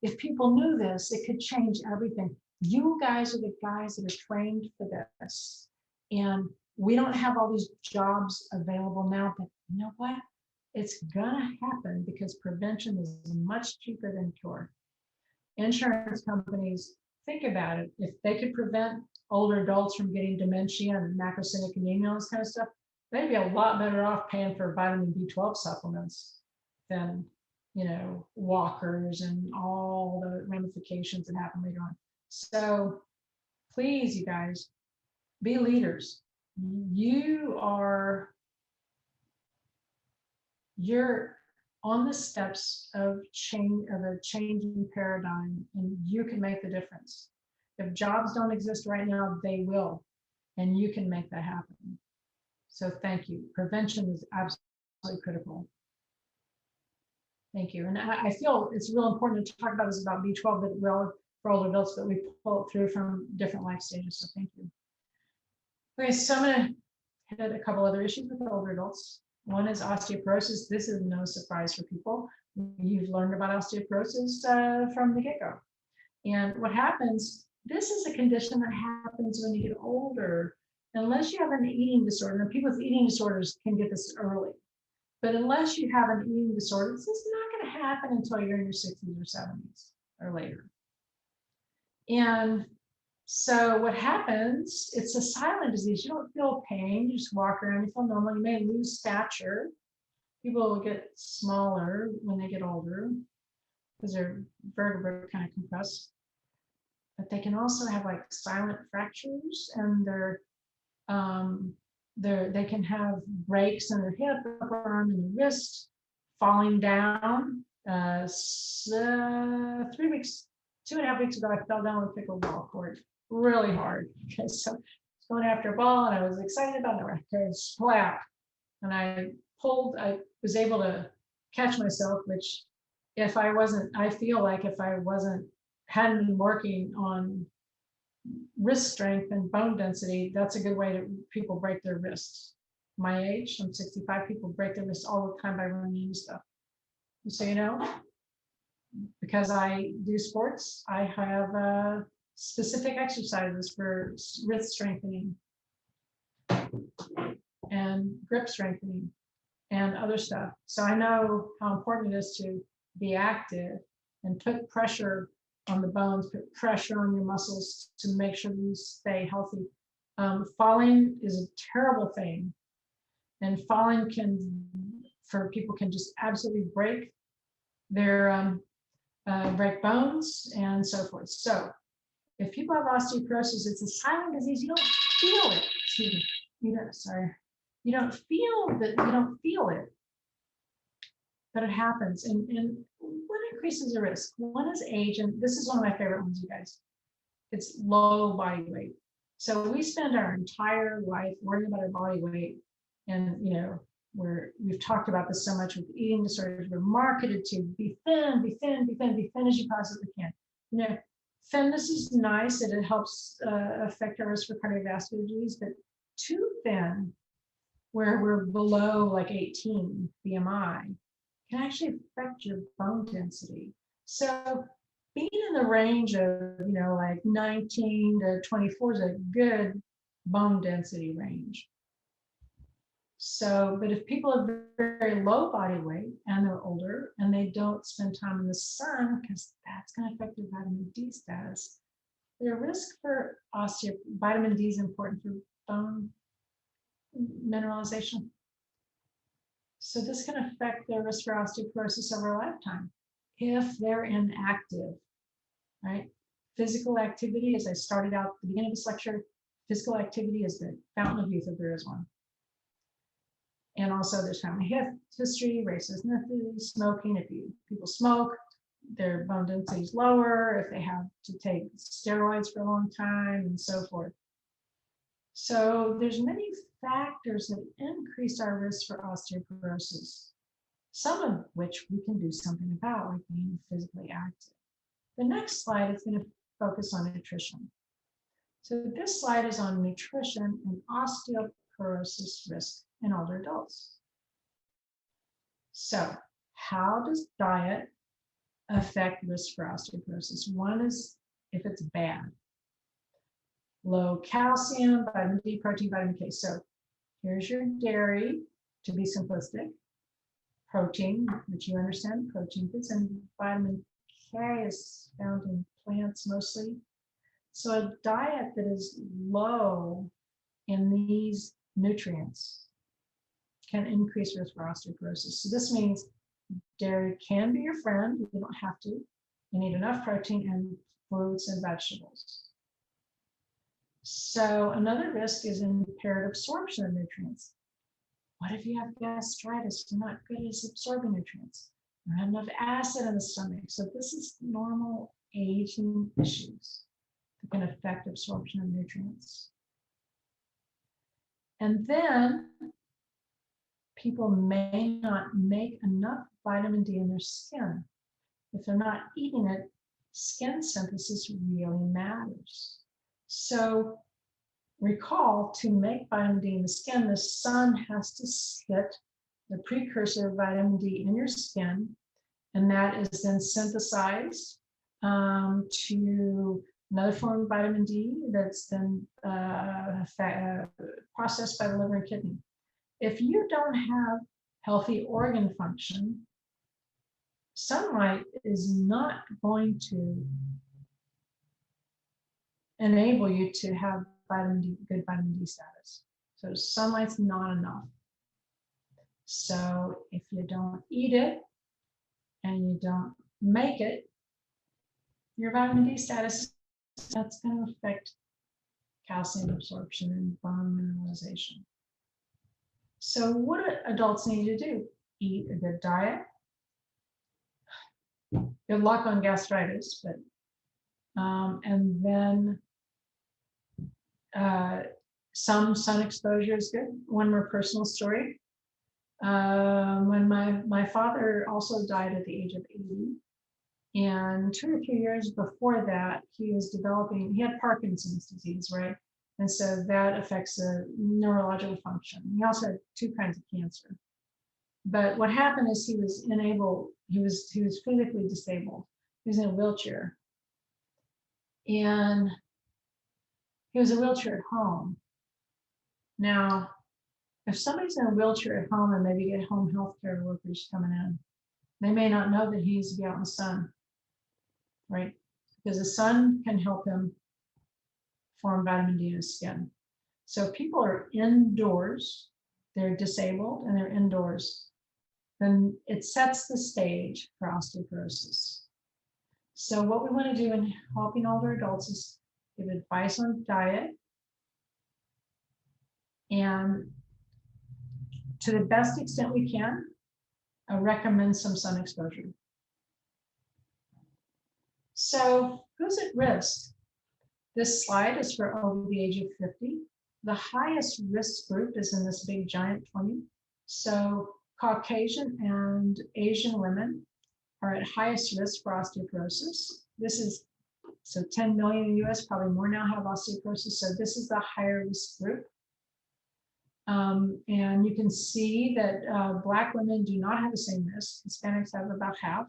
If people knew this, it could change everything. You guys are the guys that are trained for this. And we don't have all these jobs available now, but you know what? It's gonna happen because prevention is much cheaper than cure. Insurance companies, think about it. If they could prevent older adults from getting dementia and macrocytic anemia and this kind of stuff, they'd be a lot better off paying for vitamin B12 supplements than, walkers and all the ramifications that happen later on. So please, you guys, be leaders. You're on the steps of a changing paradigm, and you can make the difference. If jobs don't exist right now, they will, and you can make that happen. So thank you. Prevention is absolutely critical. Thank you. And I feel it's real important to talk about this about B12, but well, for older adults, but we pull it through from different life stages. So thank you. Okay, so I'm going to hit a couple other issues with older adults. One is osteoporosis. This is no surprise for people. You've learned about osteoporosis from the get-go. And what happens, this is a condition that happens when you get older. Unless you have an eating disorder, and people with eating disorders can get this early. But unless you have an eating disorder, this is not going to happen until you're in your 60s or 70s or later. And so what happens, it's a silent disease. You don't feel pain, you just walk around, you feel normal. You may lose stature. People will get smaller when they get older because their vertebrae kind of compress. But they can also have like silent fractures, and they can have breaks in their hip, upper arm, and the wrist, falling down. 3 weeks, 2.5 weeks ago, I fell down with pickleball court really hard. Okay, so I was going after a ball, and I was excited about it. I splat, and I was able to catch myself, which if I wasn't, I feel like if I hadn't been working on wrist strength and bone density, that's a good way to people break their wrists. My age, I'm 65, people break their wrists all the time by running into stuff. So, you know, because I do sports, I have specific exercises for wrist strengthening and grip strengthening and other stuff. So I know how important it is to be active and put pressure on the bones, put pressure on your muscles to make sure you stay healthy. Falling is a terrible thing, and falling for people can just absolutely break their break bones and so forth. So if people have osteoporosis, it's a silent disease. You don't feel it. Excuse me. You don't feel it, but it happens. And what increases the risk? One is age, and this is one of my favorite ones, you guys. It's low body weight. So we spend our entire life worrying about our body weight, and you know, we've talked about this so much with eating disorders. We're marketed to be thin, be thin, be thin, be thin as you possibly can. You know, thinness is nice, and it helps affect our risk for cardiovascular disease, but too thin, where we're below like 18 BMI, can actually affect your bone density. So being in the range of, you know, like 19 to 24 is a good bone density range. So, but if people have very low body weight and they're older and they don't spend time in the sun, because that's going to affect their vitamin D status, their risk for vitamin D is important for bone mineralization. So this can affect their risk for osteoporosis over a lifetime if they're inactive, right? Physical activity, as I started out at the beginning of this lecture, physical activity is the fountain of youth if there is one. And also there's family history, racist methods, smoking. If people smoke, their bone density is lower, if they have to take steroids for a long time, and so forth. So there's many factors that increase our risk for osteoporosis, some of which we can do something about, like being physically active. The next slide is going to focus on nutrition. So this slide is on nutrition and osteoporosis risk in older adults. So how does diet affect risk for osteoporosis? One is if it's bad. Low calcium, vitamin D, protein, vitamin K. So here's your dairy, to be simplistic. Protein, which you understand, protein foods, and vitamin K is found in plants mostly. So a diet that is low in these nutrients can increase risk for osteoporosis. So this means dairy can be your friend. You don't have to. You need enough protein and fruits and vegetables. So another risk is impaired absorption of nutrients. What if you have gastritis? You're not good at absorbing nutrients. don't have enough acid in the stomach. So this is normal aging issues that can affect absorption of nutrients. And then people may not make enough vitamin D in their skin. If they're not eating it, skin synthesis really matters. So recall, to make vitamin D in the skin, the sun has to hit the precursor of vitamin D in your skin, and that is then synthesized to another form of vitamin D that's then processed by the liver and kidney. If you don't have healthy organ function, sunlight is not going to enable you to have vitamin D, good vitamin D status. So sunlight's not enough. So if you don't eat it and you don't make it, your vitamin D status, that's going to affect calcium absorption and bone mineralization. So what do adults need to do? Eat a good diet. Good luck on gastritis, but and then some sun exposure is good. One more personal story. When my father also died at the age of 80, and 2 or 3 years before that, he had Parkinson's disease, right? And so that affects the neurological function. He also had 2 kinds of cancer. But what happened is he was physically disabled. He was in a wheelchair. And he was in a wheelchair at home. Now, if somebody's in a wheelchair at home and maybe get home health care workers coming in, they may not know that he needs to be out in the sun, right? Because the sun can help him form vitamin D in his skin. So if people are indoors, they're disabled and they're indoors, then it sets the stage for osteoporosis. So what we want to do in helping older adults is give advice on diet, and to the best extent we can, I recommend some sun exposure. So who's at risk? This slide is for over the age of 50. The highest risk group is in this big giant 20. So Caucasian and Asian women are at highest risk for osteoporosis. So 10 million in the US, probably more now, have osteoporosis. So this is the higher risk group. And you can see that Black women do not have the same risk. Hispanics have about half.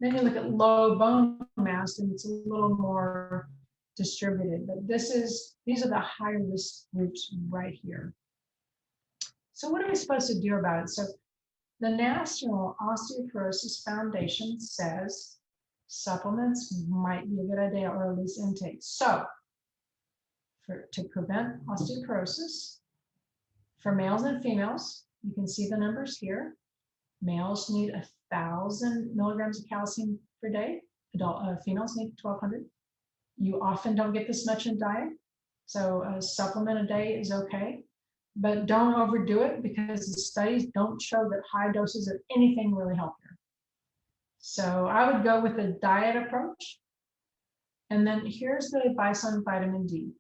Then you look at low bone mass, and it's a little more distributed. But these are the high risk groups right here. So what are we supposed to do about it? So the National Osteoporosis Foundation says supplements might be a good idea, or at least intake. So to prevent osteoporosis, for males and females, you can see the numbers here. Males need 1,000 milligrams of calcium per day. Females need 1,200. You often don't get this much in diet, so a supplement a day is okay, but don't overdo it, because the studies don't show that high doses of anything really help here. So I would go with a diet approach. And then here's the advice on vitamin D.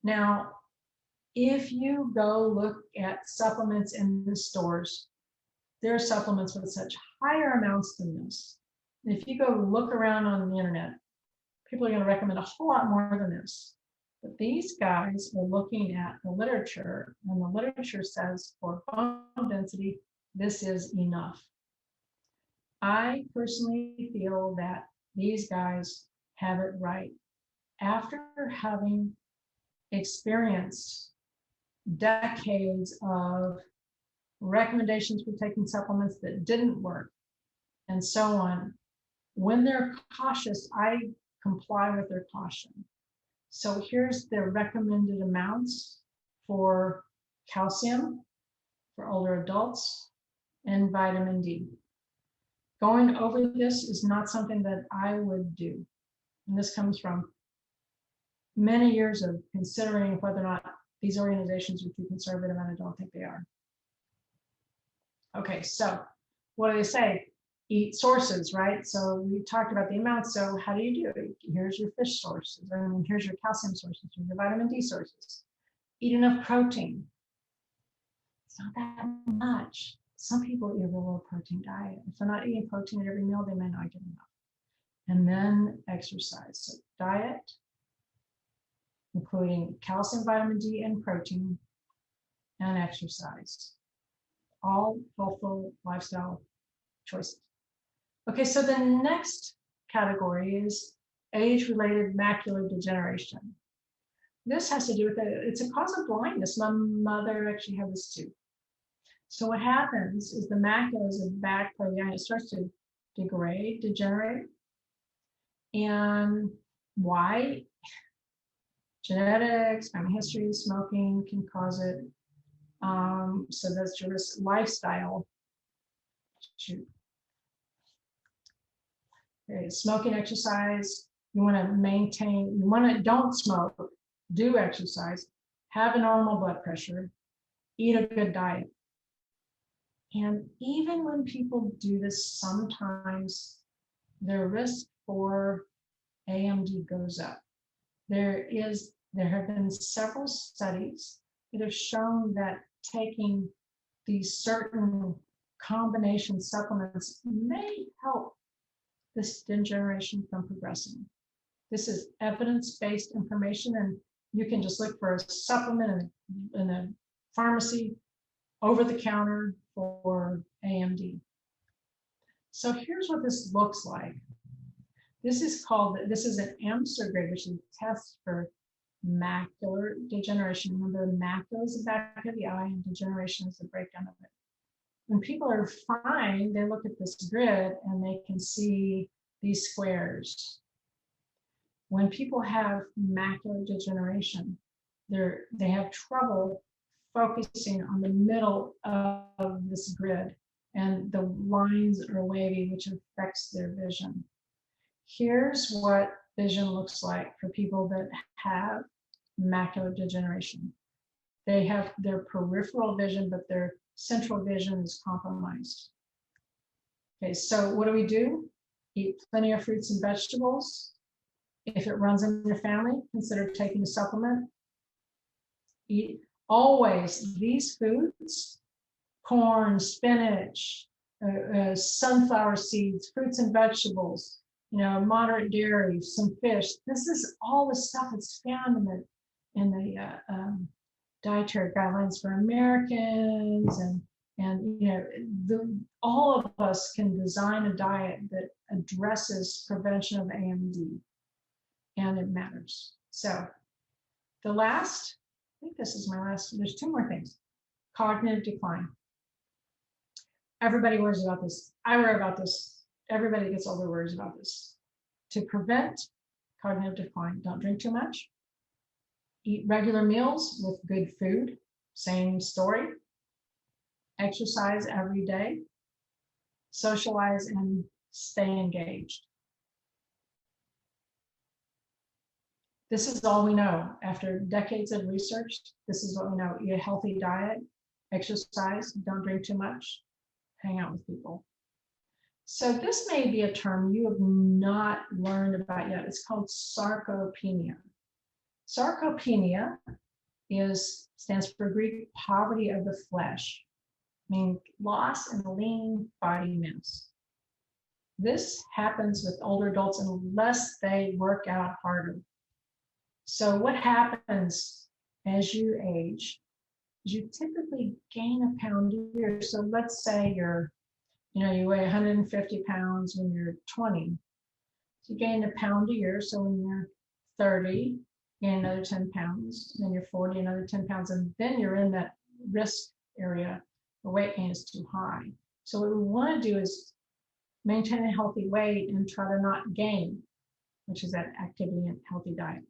Now, if you go look at supplements in the stores, there are supplements with such higher amounts than this. If you go look around on the internet, people are going to recommend a whole lot more than this. But these guys are looking at the literature, and the literature says for bone density, this is enough. I personally feel that these guys have it right. After having experienced decades of recommendations for taking supplements that didn't work and so on, when they're cautious, I comply with their caution. So here's the recommended amounts for calcium for older adults and vitamin D. Going over this is not something that I would do. And this comes from many years of considering whether or not these organizations are too conservative, and I don't think they are. Okay, so what do they say? Eat sources, right? So we talked about the amounts. So how do you do it? Here's your fish sources. I mean, here's your calcium sources, here's your vitamin D sources. Eat enough protein. It's not that much. Some people eat a low protein diet. If they're not eating protein at every meal, they may not get enough. And then exercise. So diet, including calcium, vitamin D, and protein, and exercise. All healthful lifestyle choices. Okay, so the next category is age-related macular degeneration. This has to do with it's a cause of blindness. My mother actually had this too. So what happens is the macula is the back part of the eye, it starts to degrade, degenerate. And why? Genetics, family history, smoking can cause it. So that's your lifestyle. Shoot. Okay, smoking, exercise. You want to maintain, you want to don't smoke, do exercise, have a normal blood pressure, eat a good diet. And even when people do this, sometimes their risk for AMD goes up. There have been several studies that have shown that taking these certain combination supplements may help this degeneration from progressing. This is evidence-based information, and you can just look for a supplement in a pharmacy over the counter for AMD. So here's what this looks like. This is an AMSA grade, which is a test for macular degeneration. Remember, macula is the back of the eye, and degeneration is the breakdown of it. When people are fine, they look at this grid and they can see these squares. When people have macular degeneration, they have trouble focusing on the middle of this grid, and the lines are wavy, which affects their vision. Here's what vision looks like for people that have macular degeneration. They have their peripheral vision, but their central vision is compromised. Okay, so what do? Eat plenty of fruits and vegetables. If it runs in your family, consider taking a supplement. Eat always these foods: corn, spinach, sunflower seeds, fruits and vegetables, moderate dairy, some fish. This is all the stuff that's found in the dietary guidelines for Americans, and all of us can design a diet that addresses prevention of AMD, and it matters. So I think this is my last, there's two more things. Cognitive decline. Everybody worries about this. I worry about this. Everybody gets older worries about this. To prevent cognitive decline, don't drink too much. Eat regular meals with good food. Same story. Exercise every day. Socialize and stay engaged. This is all we know. After decades of research, this is what we know. Eat a healthy diet, exercise, don't drink too much, hang out with people. So this may be a term you have not learned about yet. It's called sarcopenia. Sarcopenia stands for Greek poverty of the flesh, meaning loss in lean body mass. This happens with older adults unless they work out harder. So what happens as you age is you typically gain a pound a year. So let's say you weigh 150 pounds when you're 20. So you gain a pound a year. So when you're 30, gain another 10 pounds. Then you're 40, another 10 pounds. And then you're in that risk area where weight gain is too high. So what we want to do is maintain a healthy weight and try to not gain, which is that activity and healthy diet.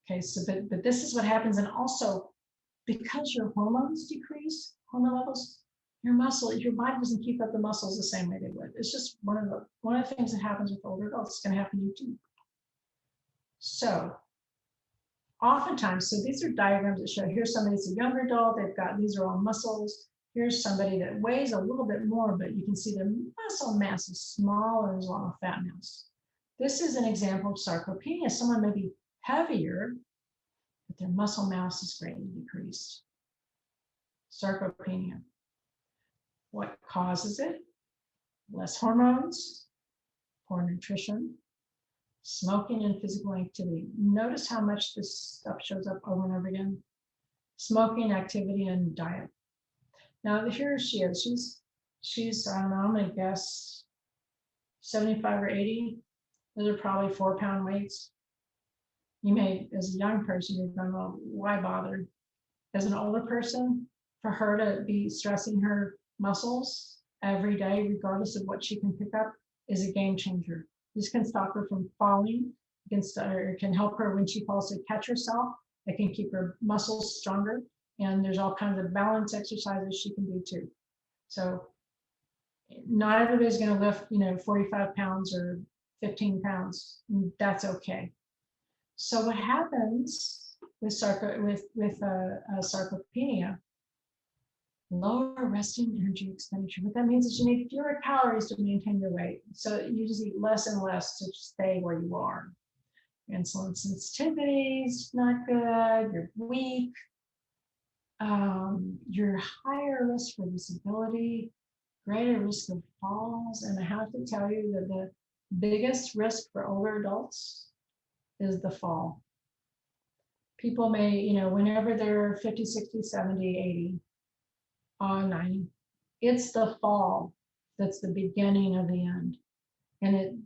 Okay, so but this is what happens. And also, because your hormones decrease, hormone levels, your body doesn't keep up the muscles the same way they would. It's just one of the things that happens with older adults. It's going to happen to you too. So oftentimes, so these are diagrams that show here's somebody that's a younger adult, these are all muscles. here's somebody that weighs a little bit more, but you can see their muscle mass is smaller as well as fat mass. This is an example of sarcopenia. Someone may be heavier, but their muscle mass is greatly decreased. Sarcopenia. What causes it? Less hormones, poor nutrition, smoking, and physical activity. Notice how much this stuff shows up over and over again. Smoking, activity, and diet. Now here she is. She's I don't know, I'm gonna guess 75 or 80. Those are probably 4-pound weights. You may, as a young person, you're going, well, why bother? As an older person, for her to be stressing her muscles every day, regardless of what she can pick up, is a game changer. This can stop her from falling. It can help her when she falls to catch herself. It can keep her muscles stronger. And there's all kinds of balance exercises she can do too. So not everybody's going to lift, 45 pounds or 15 pounds. That's okay. So what happens with sarcopenia? Lower resting energy expenditure. What that means is you need fewer calories to maintain your weight. So you just eat less and less to stay where you are. Insulin sensitivity is not good. You're weak. You're higher risk for disability, greater risk of falls. And I have to tell you that the biggest risk for older adults is the fall. People may, whenever they're 50, 60, 70, 80, 90, it's the fall that's the beginning of the end. And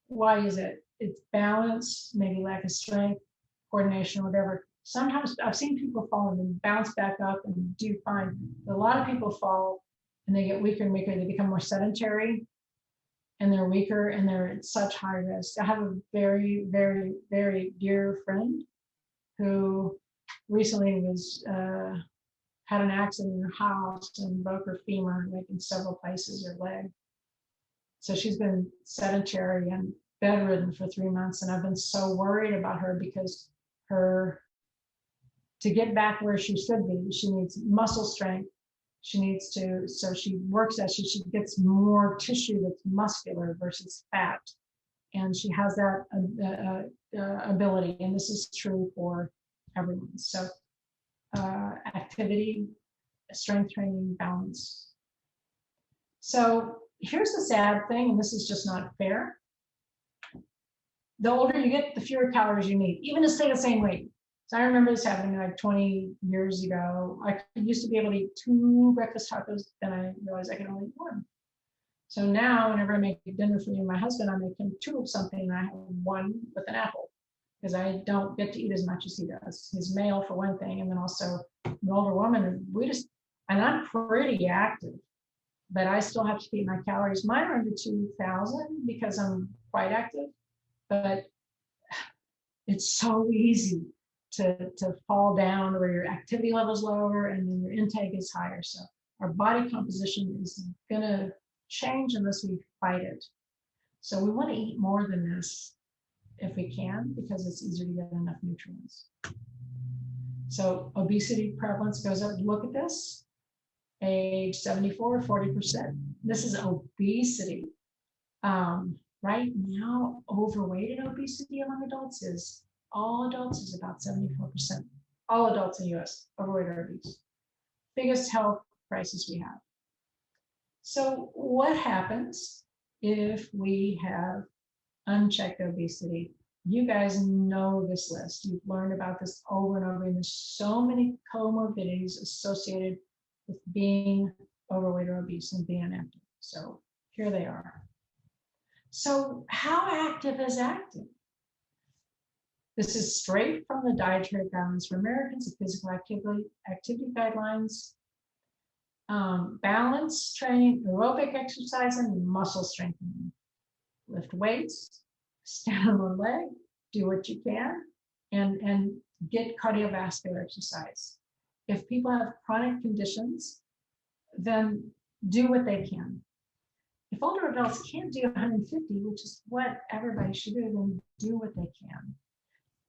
why is it? It's balance, maybe lack of strength, coordination, whatever. Sometimes I've seen people fall and then bounce back up and do fine. But a lot of people fall and they get weaker and weaker. They become more sedentary and they're weaker and they're at such high risk. I have a very, very, very dear friend who recently had an accident in her house and broke her femur, like in several places, her leg. So she's been sedentary and bedridden for 3 months. And I've been so worried about her because to get back where she should be, she needs muscle strength. So she works as she gets more tissue that's muscular versus fat. And she has that ability. And this is true for everyone. So activity, strength training, balance. So here's the sad thing, and this is just not fair. The older you get, the fewer calories you need, even to stay the same weight. So I remember this happening like 20 years ago. I used to be able to eat 2 breakfast tacos, then I realized I could only eat 1. So now whenever I make dinner for me and my husband, I make him 2 of something and I have 1 with an apple, because I don't get to eat as much as he does. He's male for one thing, and then also an older woman, and I'm pretty active, but I still have to keep my calories. Mine are under 2,000 because I'm quite active, but it's so easy to fall down where your activity level is lower and then your intake is higher. So our body composition is gonna change unless we fight it. So we want to eat more than this if we can, because it's easier to get enough nutrients. So obesity prevalence goes up. Look at this. Age 74, 40%. This is obesity. Right now, overweight and obesity among adults is about 74%. All adults in the US, overweight or obese. Biggest health crisis we have. So what happens if we have unchecked obesity? You guys know this list. You've learned about this over and over, and there's so many comorbidities associated with being overweight or obese and being active. So here they are. So how active is active? This is straight from the Dietary Guidelines for Americans, the Physical Activity Guidelines. Balance training, aerobic exercise, and muscle strengthening. Lift weights, stand on one leg, do what you can, and get cardiovascular exercise. If people have chronic conditions, then do what they can. If older adults can't do 150, which is what everybody should do, then do what they can.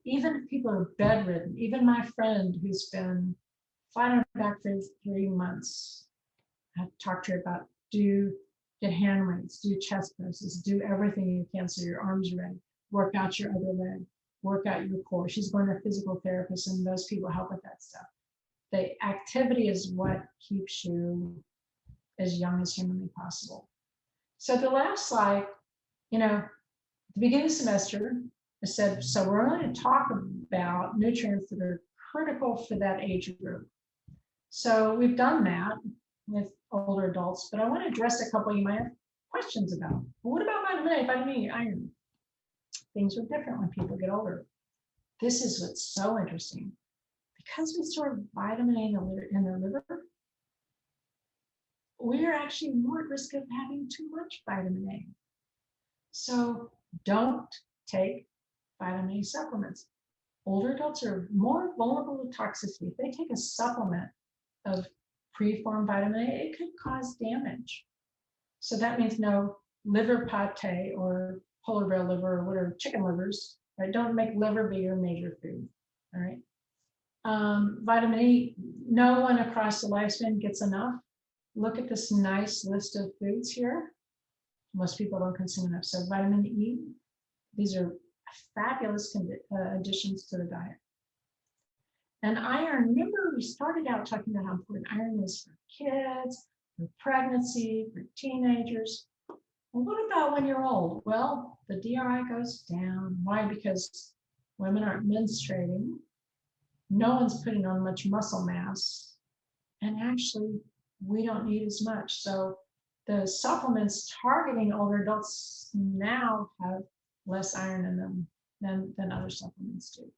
Even if people are bedridden, even my friend who's been flat on her back for 3 months, talk to her about get hand weights, do chest presses, do everything you can so your arms are ready. Work out your other leg, work out your core. She's going to a physical therapist, and those people help with that stuff. The activity is what keeps you as young as humanly possible. So the last slide, at the beginning of the semester, I said, so we're going to talk about nutrients that are critical for that age group. So we've done that with older adults, but I want to address a couple you might have questions about. Well, what about vitamin A, vitamin E, iron? Things are different when people get older. This is what's so interesting. Because we store vitamin A in the liver, we are actually more at risk of having too much vitamin A. So don't take vitamin A supplements. Older adults are more vulnerable to toxicity. If they take a supplement of preformed vitamin A, it could cause damage. So that means no liver pate or polar bear liver or whatever, chicken livers, right? Don't make liver be your major food, all right? Vitamin E, no one across the lifespan gets enough. Look at this nice list of foods here. Most people don't consume enough. So vitamin E, these are fabulous additions to the diet. And iron, remember we started out talking about how important iron is for kids, for pregnancy, for teenagers. Well, what about when you're old? Well, the DRI goes down. Why? Because women aren't menstruating. No one's putting on much muscle mass. And actually, we don't need as much. So the supplements targeting older adults now have less iron in them than other supplements do.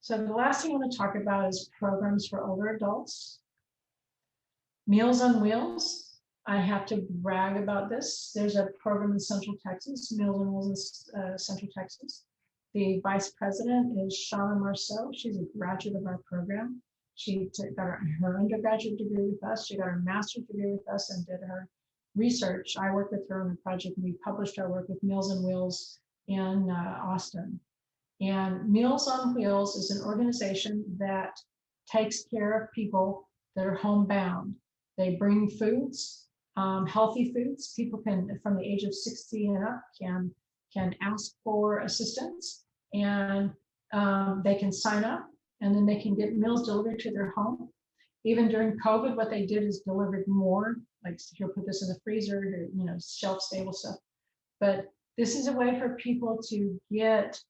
So the last thing I want to talk about is programs for older adults. Meals on Wheels. I have to brag about this. There's a program in Central Texas, Meals on Wheels in Central Texas. The vice president is Shauna Marceau. She's a graduate of our program. She got her undergraduate degree with us. She got her master's degree with us and did her research. I worked with her on the project, and we published our work with Meals on Wheels in Austin. And Meals on Wheels is an organization that takes care of people that are homebound. They bring foods, healthy foods. People can, from the age of 60 and up, can ask for assistance, and they can sign up, and then they can get meals delivered to their home. Even during COVID, what they did is delivered more, like here, put this in the freezer, here, shelf stable stuff. But this is a way for people to get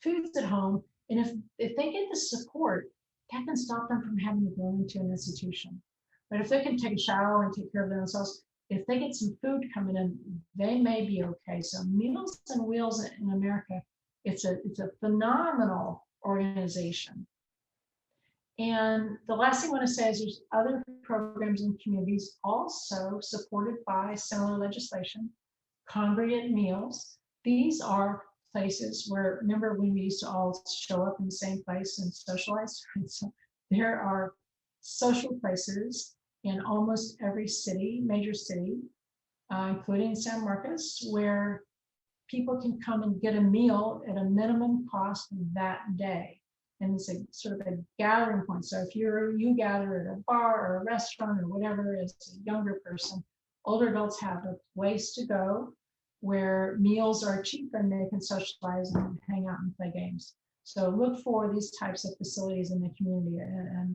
foods at home. And if they get the support, that can stop them from having to go into an institution. But if they can take a shower and take care of themselves, if they get some food coming in, they may be okay. So Meals on Wheels in America, it's a phenomenal organization. And the last thing I want to say is there's other programs and communities also supported by similar legislation, congregate meals. These are places where, remember when we used to all show up in the same place and socialize? So there are social places in almost every city, major city, including San Marcos, where people can come and get a meal at a minimum cost that day. And it's a sort of a gathering point. So if you gather at a bar or a restaurant or whatever as a younger person, older adults have a place to go where meals are cheap and they can socialize and hang out and play games. So look for these types of facilities in the community, and